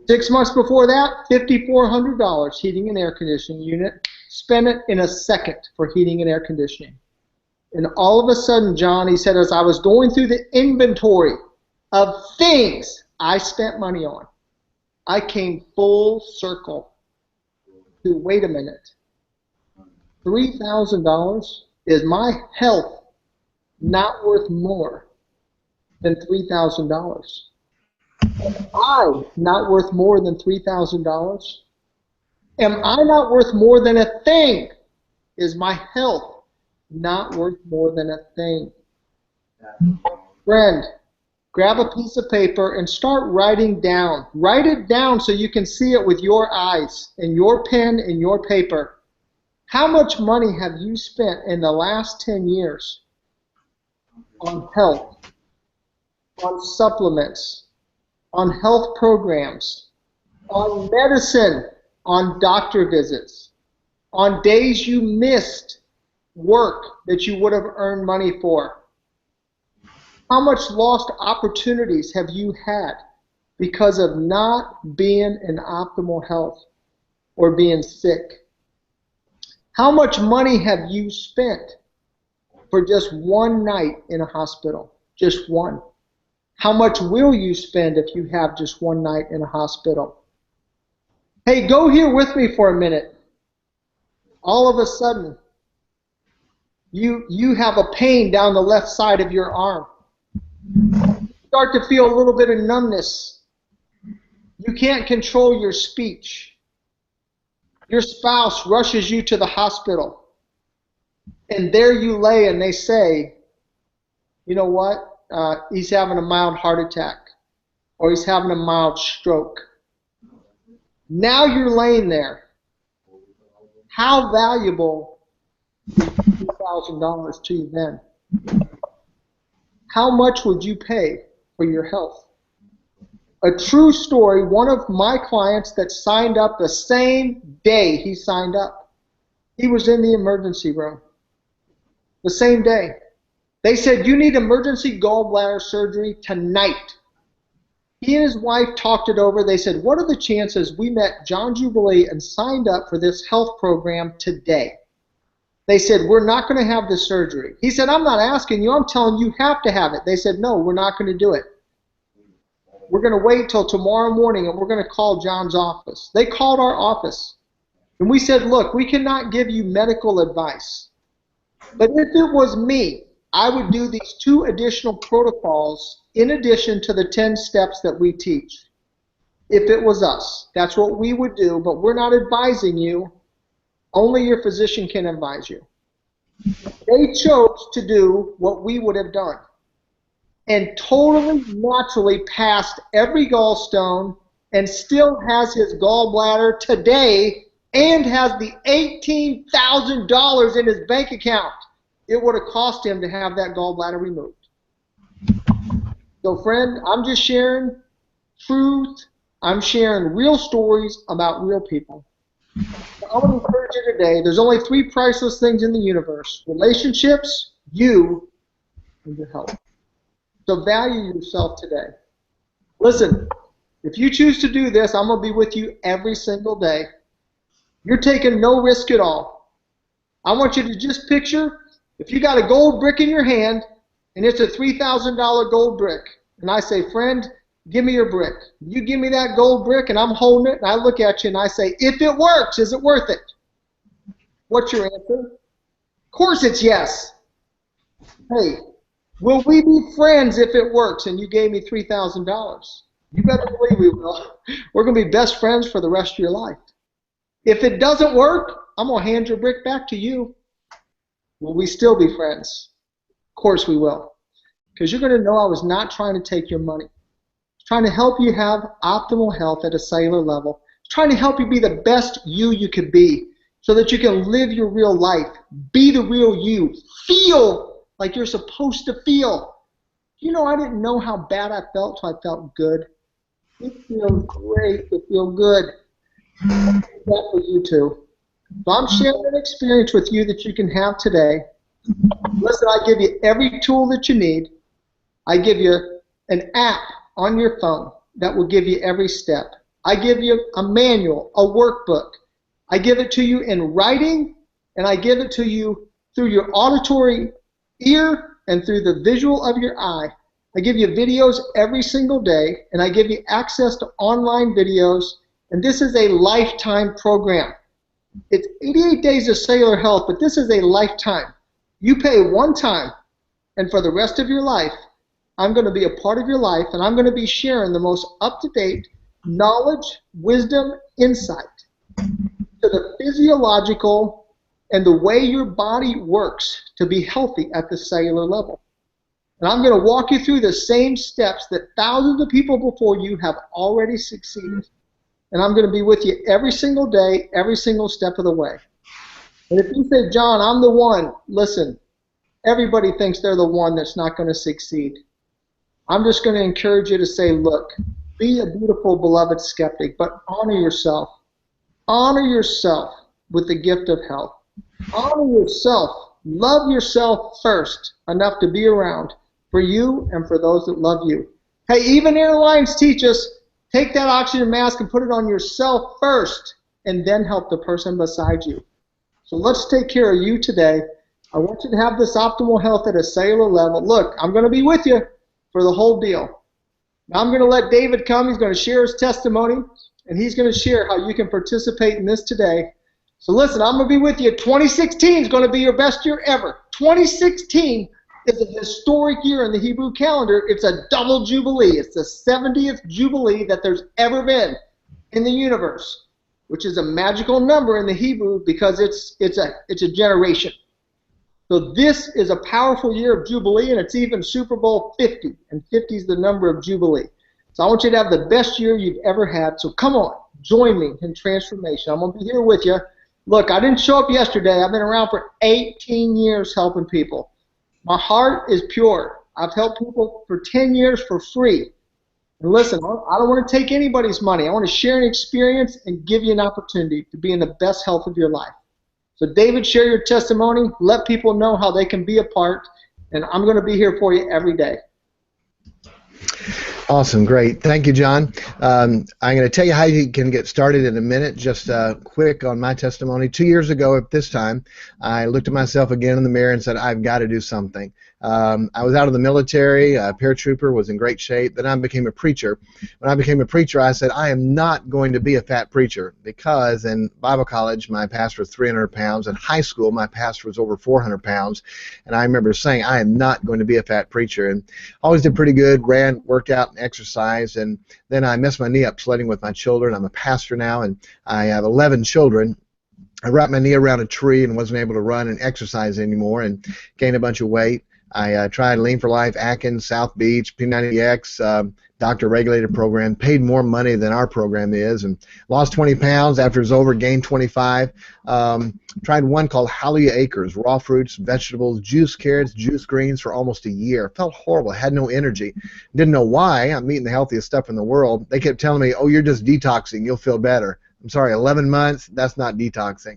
6 months before that, $5,400 heating and air conditioning unit. Spent it in a second for heating and air conditioning. And all of a sudden, John, he said, as I was going through the inventory of things I spent money on, I came full circle to, wait a minute, $3,000 is my health not worth more than $3,000? Am I not worth more than $3,000? Am I not worth more than a thing? Is my health not worth more than a thing? Friend, grab a piece of paper and start writing down. Write it down so you can see it with your eyes and your pen and your paper. How much money have you spent in the last 10 years on health, on supplements, on health programs, on medicine, on doctor visits, on days you missed work that you would have earned money for? How much lost opportunities have you had because of not being in optimal health or being sick? How much money have you spent for just one night in a hospital? Just one. How much will you spend if you have just one night in a hospital? Hey, go here with me for a minute. All of a sudden, you have a pain down the left side of your arm. start to feel a little bit of numbness. You can't control your speech. Your spouse rushes you to the hospital. And there you lay and they say, you know what? He's having a mild heart attack. Or he's having a mild stroke. Now you're laying there. How valuable is $2,000 to you then? How much would you pay for your health? A true story, one of my clients that signed up the same day he signed up, he was in the emergency room. The same day. They said, you need emergency gallbladder surgery tonight. He and his wife talked it over. They said, what are the chances we met John Jubilee and signed up for this health program today? They said, we're not going to have this surgery. He said, I'm not asking you. I'm telling you, you have to have it. They said, no, we're not going to do it. We're going to wait till tomorrow morning and we're going to call John's office. They called our office. And we said, look, we cannot give you medical advice. But if it was me, I would do these 2 additional protocols in addition to the 10 steps that we teach. If it was us, that's what we would do, but we're not advising you. Only your physician can advise you. They chose to do what we would have done and totally naturally passed every gallstone and still has his gallbladder today and has the $18,000 in his bank account. It would have cost him to have that gallbladder removed. So friend, I'm just sharing truth. I'm sharing real stories about real people. I want to encourage you today, there's only 3 priceless things in the universe: relationships, you, and your health. So value yourself today. Listen, if you choose to do this, I'm going to be with you every single day. You're taking no risk at all. I want you to just picture if you got a gold brick in your hand and it's a $3,000 gold brick, and I say, friend, give me your brick. You give me that gold brick and I'm holding it and I look at you and I say, if it works, is it worth it? What's your answer? Of course it's yes. Hey, will we be friends if it works and you gave me $3,000? You better believe we will. We're going to be best friends for the rest of your life. If it doesn't work, I'm going to hand your brick back to you. Will we still be friends? Of course we will. Because you're going to know I was not trying to take your money. I was trying to help you have optimal health at a cellular level. I was trying to help you be the best you could be so that you can live your real life. Be the real you. Feel like you're supposed to feel. You know, I didn't know how bad I felt till I felt good. It feels great to feel good. That for you too. So I'm sharing an experience with you that you can have today. Listen, I give you every tool that you need. I give you an app on your phone that will give you every step. I give you a manual, a workbook. I give it to you in writing, and I give it to you through your auditory ear and through the visual of your eye. I give you videos every single day, and I give you access to online videos, and this is a lifetime program. It's 88 days of cellular health, but this is a lifetime. You pay one time, and for the rest of your life, I'm going to be a part of your life, and I'm going to be sharing the most up-to-date knowledge, wisdom, insight to the physiological and the way your body works to be healthy at the cellular level. And I'm going to walk you through the same steps that thousands of people before you have already succeeded. And I'm going to be with you every single day, every single step of the way. And if you say, John, I'm the one, listen, everybody thinks they're the one that's not going to succeed. I'm just going to encourage you to say, look, be a beautiful, beloved skeptic, but honor yourself. Honor yourself with the gift of health. Honor yourself. Love yourself first enough to be around for you and for those that love you. Hey, even airlines teach us, take that oxygen mask and put it on yourself first and then help the person beside you. So let's take care of you today. I want you to have this optimal health at a cellular level. Look, I'm going to be with you for the whole deal. Now I'm going to let David come. He's going to share his testimony, and he's going to share how you can participate in this today. So listen, I'm going to be with you. 2016 is going to be your best year ever. 2016 is a historic year in the Hebrew calendar. It's a double jubilee. It's the 70th jubilee that there's ever been in the universe, which is a magical number in the Hebrew because it's a generation. So this is a powerful year of Jubilee, and it's even Super Bowl 50, and 50 is the number of Jubilee. So I want you to have the best year you've ever had. So come on, join me in transformation. I'm going to be here with you. Look, I didn't show up yesterday. I've been around for 18 years helping people. My heart is pure. I've helped people for 10 years for free. And listen, I don't want to take anybody's money. I want to share an experience and give you an opportunity to be in the best health of your life. So David, share your testimony. Let people know how they can be a part. And I'm going to be here for you every day. Awesome, great. Thank you, John. I'm going to tell you how you can get started in a minute. Just quick on my testimony. 2 years ago at this time, I looked at myself again in the mirror and said, I've got to do something. I was out of the military, paratrooper, was in great shape. Then I became a preacher. When I became a preacher, I said, I am not going to be a fat preacher because in Bible college, my pastor was 300 pounds. In high school, my pastor was over 400 pounds. And I remember saying, I am not going to be a fat preacher. And always did pretty good, ran, worked out, and exercised. And then I messed my knee up sledding with my children. I'm a pastor now, and I have 11 children. I wrapped my knee around a tree and wasn't able to run and exercise anymore and gained a bunch of weight. I tried Lean for Life, Atkins, South Beach, P90X, doctor regulated program, paid more money than our program is, and lost 20 pounds. After it was over, gained 25. Tried one called Hallelujah Acres, raw fruits, vegetables, juice carrots, juice greens for almost a year. Felt horrible, had no energy. Didn't know why. I'm eating the healthiest stuff in the world. They kept telling me, oh, you're just detoxing, you'll feel better. I'm sorry, 11 months, that's not detoxing.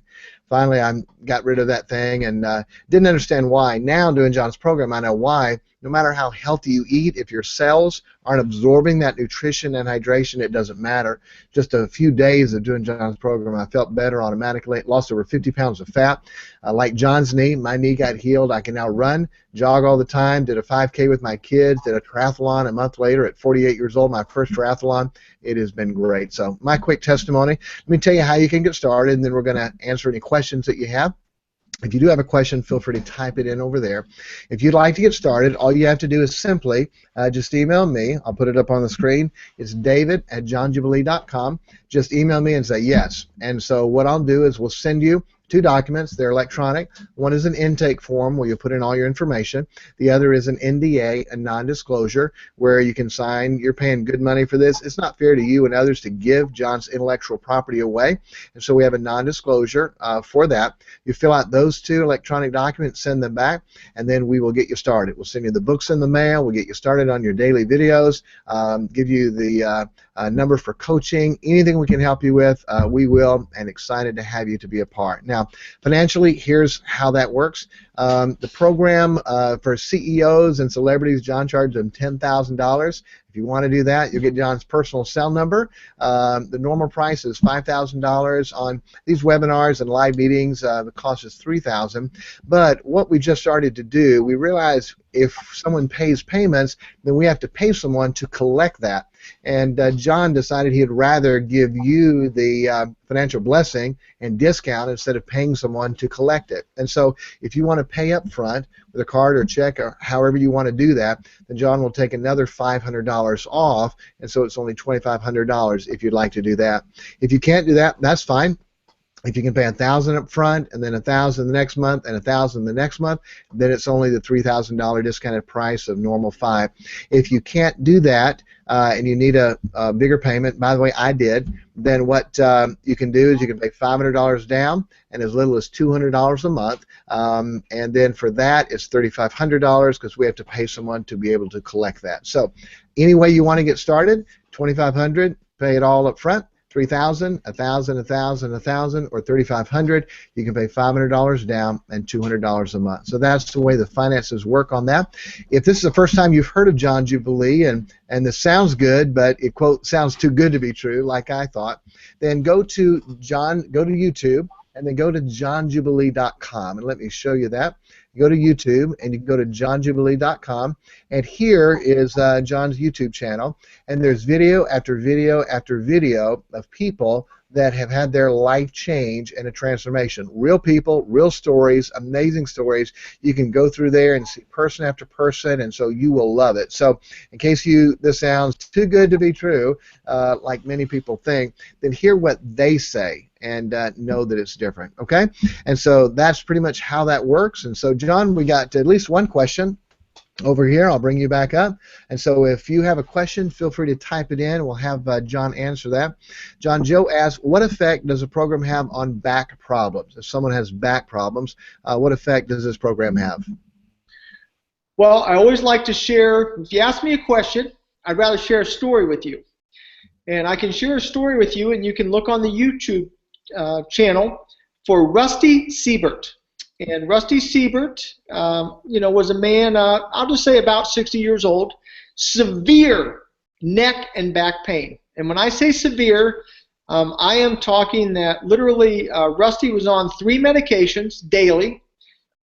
Finally, I got rid of that thing and didn't understand why. Now, doing John's program, I know why. No matter how healthy you eat, if your cells aren't absorbing that nutrition and hydration, it doesn't matter. Just a few days of doing John's program, I felt better automatically. Lost over 50 pounds of fat. Like John's knee, my knee got healed. I can now run, jog all the time, did a 5K with my kids, did a triathlon a month later at 48 years old, my first triathlon. It has been great. So my quick testimony, let me tell you how you can get started, and then we're going to answer any questions that you have. If you do have a question, feel free to type it in over there. If you'd like to get started, all you have to do is simply just email me. I'll put it up on the screen. It's david@johnjubilee.com. Just email me and say yes. And so what I'll do is we'll send you 2 documents. They're electronic. One is an intake form where you put in all your information. The other is an NDA, a non-disclosure, where you can sign. You're paying good money for this. It's not fair to you and others to give John's intellectual property away, and so we have a non-disclosure for that. You fill out those 2 electronic documents, send them back, and then we will get you started. We'll send you the books in the mail. We'll get you started on your daily videos, give you the number for coaching. Anything we can help you with, we will, and excited to have you to be a part. Now, financially, here's how that works. The program for CEOs and celebrities, John charges them $10,000. If you want to do that, you'll get John's personal cell number. The normal price is $5,000 on these webinars and live meetings. The cost is $3,000. But what we just started to do, we realized if someone pays payments, then we have to pay someone to collect that. And John decided he'd rather give you the financial blessing and discount instead of paying someone to collect it. And so if you want to pay up front with a card or check or however you want to do that, then John will take another $500 off, and so it's only $2,500 if you'd like to do that. If you can't do that, that's fine. If you can pay $1,000 up front and then $1,000 the next month and $1,000 the next month, then it's only the $3,000 discounted price of normal $5,000. If you can't do that and you need a bigger payment, by the way, I did, then what you can do is you can pay $500 down and as little as $200 a month, and then for that it's $3,500 because we have to pay someone to be able to collect that. So any way you want to get started, $2,500, pay it all up front. $3,000, $1,000, $1,000, $1,000, or $3,500. You can pay $500 down and $200 a month. So that's the way the finances work on that. If this is the first time you've heard of John Jubilee and this sounds good, but it quote sounds too good to be true, like I thought, then go to YouTube and then go to johnjubilee.com and let me show you that. You go to YouTube and you can go to johnjubilee.com, and here is John's YouTube channel, and there's video after video after video of people that have had their life change and a transformation. Real people, real stories, amazing stories. You can go through there and see person after person, and so you will love it. So in case this sounds too good to be true, like many people think, then hear what they say and know that it's different, okay? And so that's pretty much how that works. And so, John, we got at least one question over here. I'll bring you back up. And so if you have a question, feel free to type it in. We'll have John answer that. John Joe asks, what effect does a program have on back problems? If someone has back problems, what effect does this program have? Well, I always like to share, if you ask me a question, I'd rather share a story with you. And I can share a story with you, and you can look on the YouTube channel for Rusty Siebert. And Rusty Siebert, was a man, I'll just say about 60 years old, severe neck and back pain. And when I say severe, I am talking that literally Rusty was on 3 medications daily.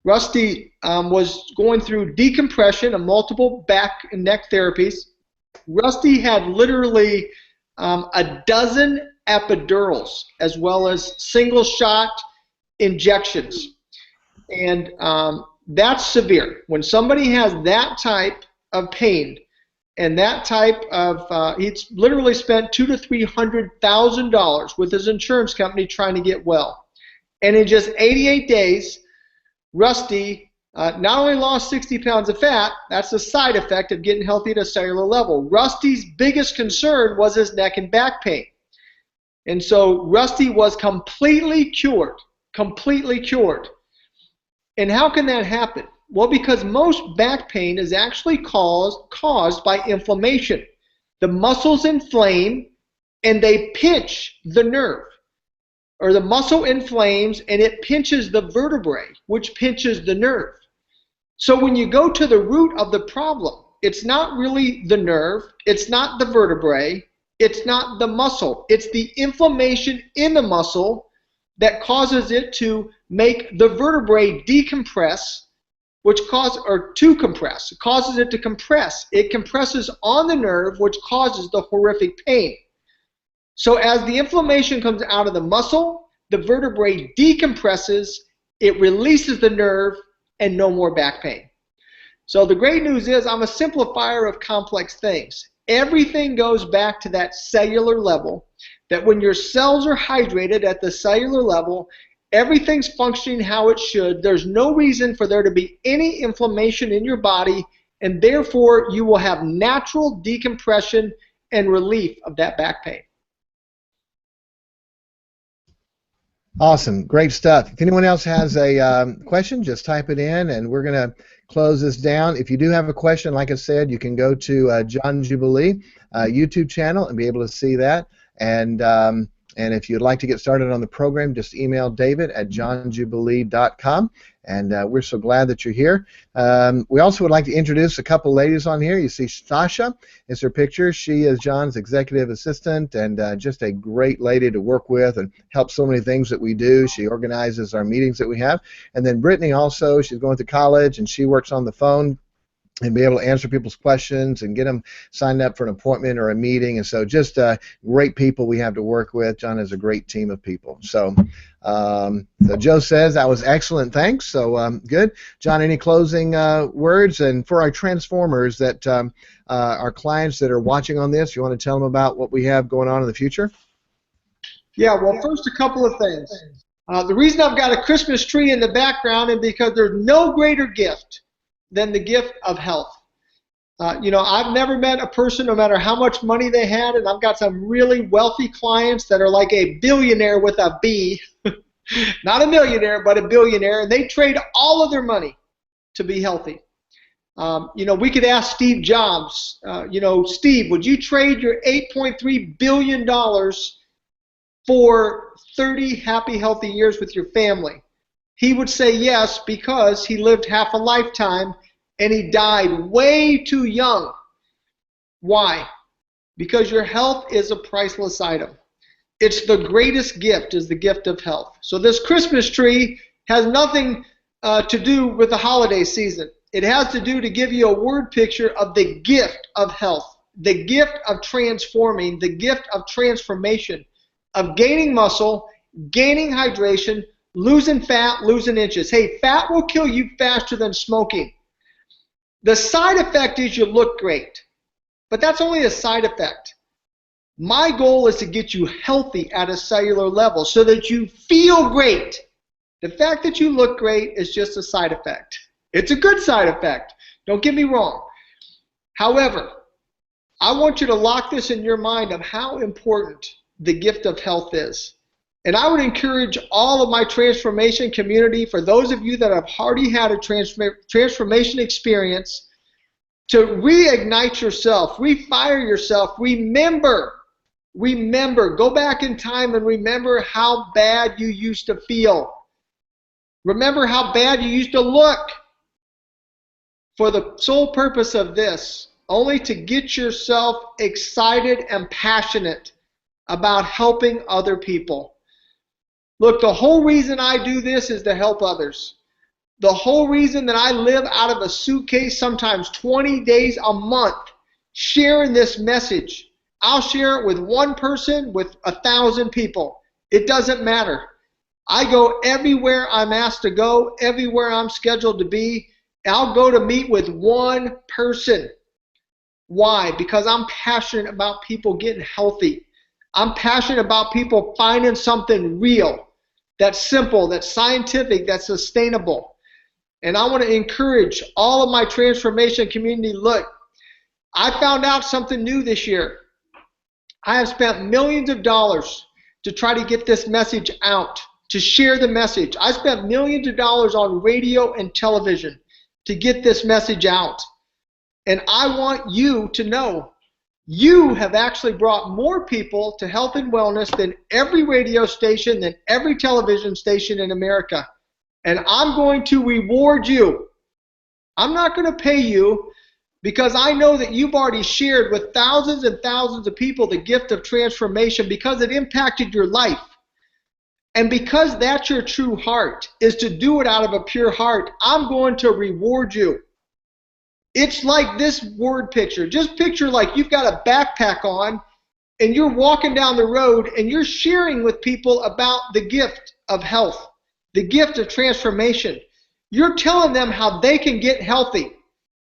Rusty was going through decompression and multiple back and neck therapies. Rusty had literally a dozen epidurals as well as single shot injections. And that's severe. When somebody has that type of pain and that type of, he's literally spent $200,000 to $300,000 with his insurance company trying to get well. And in just 88 days, Rusty not only lost 60 pounds of fat, that's a side effect of getting healthy at a cellular level. Rusty's biggest concern was his neck and back pain. And so Rusty was completely cured, completely cured. And how can that happen? Well, because most back pain is actually caused by inflammation. The muscles inflame and they pinch the nerve. Or the muscle inflames and it pinches the vertebrae, which pinches the nerve. So when you go to the root of the problem, it's not really the nerve, it's not the vertebrae, it's not the muscle. It's the inflammation in the muscle that causes it to make the vertebrae decompress, to compress. It causes it to compress. It compresses on the nerve, which causes the horrific pain. So as the inflammation comes out of the muscle, the vertebrae decompresses, it releases the nerve, and no more back pain. So the great news is I'm a simplifier of complex things. Everything goes back to that cellular level, that when your cells are hydrated at the cellular level, everything's functioning how it should. There's no reason for there to be any inflammation in your body, and therefore you will have natural decompression and relief of that back pain. Awesome. Great stuff. If anyone else has a question, just type it in, and we're going to close this down. If you do have a question, like I said, you can go to John Jubilee YouTube channel and be able to see that. And if you'd like to get started on the program, just email David at johnjubilee.com. And we're so glad that you're here. We also would like to introduce a couple ladies on here. You see Sasha is her picture. She is John's executive assistant and just a great lady to work with and help so many things that we do. She organizes our meetings that we have. And then Brittany also, she's going to college and she works on the phone and be able to answer people's questions and get them signed up for an appointment or a meeting. And so just great people we have to work with. John has a great team of people. So, so Joe says, that was excellent, thanks. So good. John, any closing words? And for our transformers that our clients that are watching on this, you want to tell them about what we have going on in the future? Yeah, well, first a couple of things. The reason I've got a Christmas tree in the background is because there's no greater gift than the gift of health. I've never met a person, no matter how much money they had, and I've got some really wealthy clients that are like a billionaire with a B, not a millionaire, but a billionaire, and they trade all of their money to be healthy. We could ask Steve Jobs, Steve, would you trade your $8.3 billion for 30 happy, healthy years with your family? He would say yes, because he lived half a lifetime and he died way too young. Why? Because your health is a priceless item. It's the greatest gift, is the gift of health. So this Christmas tree has nothing to do with the holiday season. It has to do to give you a word picture of the gift of health, the gift of transforming, the gift of transformation of gaining muscle, gaining hydration, losing fat, losing inches. Hey, fat will kill you faster than smoking. The side effect is you look great, but that's only a side effect. My goal is to get you healthy at a cellular level so that you feel great. The fact that you look great is just a side effect. It's a good side effect. Don't get me wrong. However, I want you to lock this in your mind of how important the gift of health is. And I would encourage all of my transformation community, for those of you that have already had a transformation experience, to reignite yourself, refire yourself, remember, go back in time and remember how bad you used to feel. Remember how bad you used to look. For the sole purpose of this, only to get yourself excited and passionate about helping other people. Look, the whole reason I do this is to help others. The whole reason that I live out of a suitcase, sometimes 20 days a month, sharing this message. I'll share it with one person, with 1,000 people. It doesn't matter. I go everywhere I'm asked to go, everywhere I'm scheduled to be. I'll go to meet with one person. Why? Because I'm passionate about people getting healthy. I'm passionate about people finding something real, that's simple, that's scientific, that's sustainable. And I want to encourage all of my transformation community. Look, I found out something new this year. I have spent millions of dollars to try to get this message out, to share the message. I spent millions of dollars on radio and television to get this message out. And I want you to know you have actually brought more people to health and wellness than every radio station, than every television station in America. And I'm going to reward you. I'm not going to pay you, because I know that you've already shared with thousands and thousands of people the gift of transformation because it impacted your life. And because that's your true heart, is to do it out of a pure heart, I'm going to reward you. It's like this word picture. Just picture like you've got a backpack on and you're walking down the road and you're sharing with people about the gift of health, the gift of transformation. You're telling them how they can get healthy.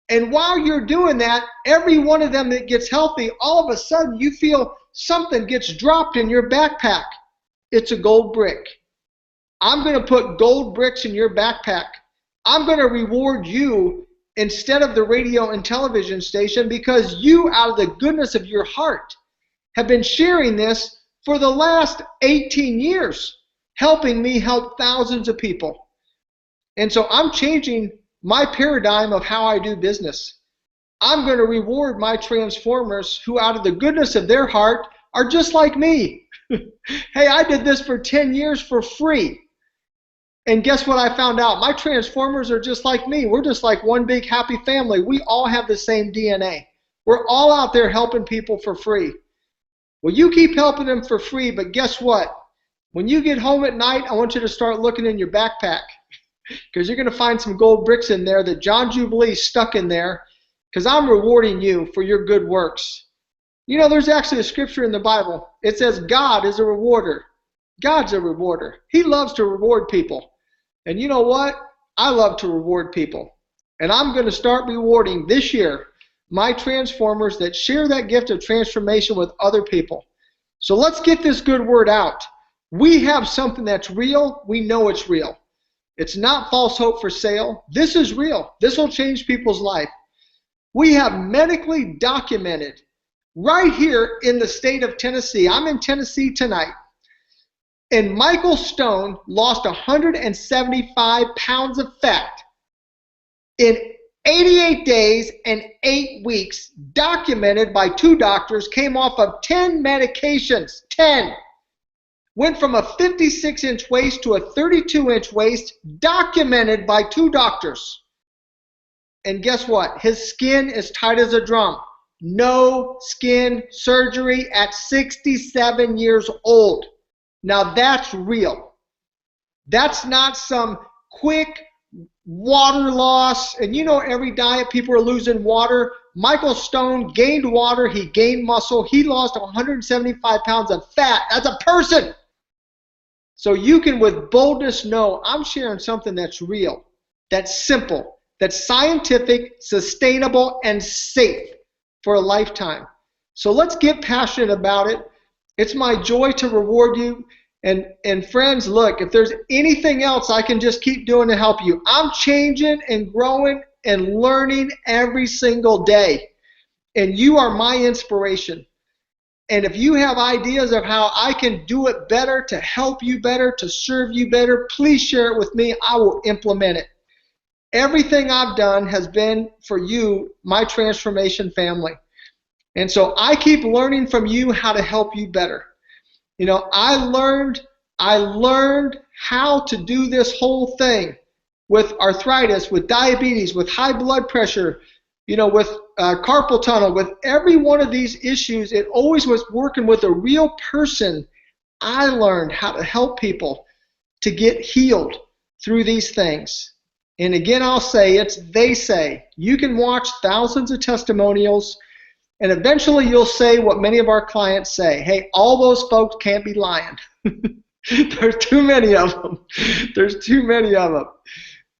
And while you're doing that, every one of them that gets healthy, all of a sudden you feel something gets dropped in your backpack. It's a gold brick. I'm going to put gold bricks in your backpack. I'm going to reward you instead of the radio and television station, because you, out of the goodness of your heart, have been sharing this for the last 18 years, helping me help thousands of people. And so I'm changing my paradigm of how I do business. I'm going to reward my transformers who, out of the goodness of their heart, are just like me. Hey, I did this for 10 years for free. And guess what I found out? My transformers are just like me. We're just like one big happy family. We all have the same DNA. We're all out there helping people for free. Well, you keep helping them for free, but guess what? When you get home at night, I want you to start looking in your backpack, because you're going to find some gold bricks in there that John Jubilee stuck in there, because I'm rewarding you for your good works. You know, there's actually a scripture in the Bible. It says God is a rewarder. God's a rewarder. He loves to reward people. And you know what? I love to reward people. And I'm going to start rewarding this year my transformers that share that gift of transformation with other people. So let's get this good word out. We have something that's real. We know it's real. It's not false hope for sale. This is real. This will change people's life. We have medically documented right here in the state of Tennessee. I'm in Tennessee tonight. And Michael Stone lost 175 pounds of fat in 88 days and 8 weeks, documented by 2 doctors, came off of 10 medications, 10. Went from a 56-inch waist to a 32-inch waist, documented by 2 doctors. And guess what? His skin is tight as a drum. No skin surgery at 67 years old. Now that's real. That's not some quick water loss. And you know, every diet people are losing water. Michael Stone gained water, he gained muscle, he lost 175 pounds of fat. That's a person. So you can with boldness know I'm sharing something that's real, that's simple, that's scientific, sustainable, and safe for a lifetime. So let's get passionate about it. It's my joy to reward you. And friends, look, if there's anything else I can just keep doing to help you, I'm changing and growing and learning every single day. And you are my inspiration. And if you have ideas of how I can do it better, to help you better, to serve you better, please share it with me. I will implement it. Everything I've done has been for you, my transformation family. And so I keep learning from you how to help you better. You know, I learned how to do this whole thing with arthritis, with diabetes, with high blood pressure, you know, with carpal tunnel, with every one of these issues. It always was working with a real person. I learned how to help people to get healed through these things. And again, I'll say it's they say. You can watch thousands of testimonials, and eventually you'll say what many of our clients say. Hey, all those folks can't be lying. There's too many of them. There's too many of them.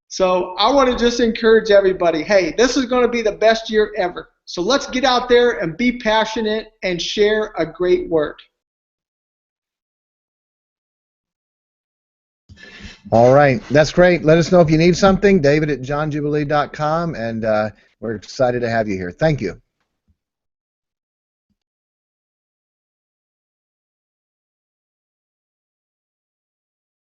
So I want to just encourage everybody, hey, this is going to be the best year ever. So let's get out there and be passionate and share a great word. All right. That's great. Let us know if you need something. David at johnjubilee.com, and we're excited to have you here. Thank you.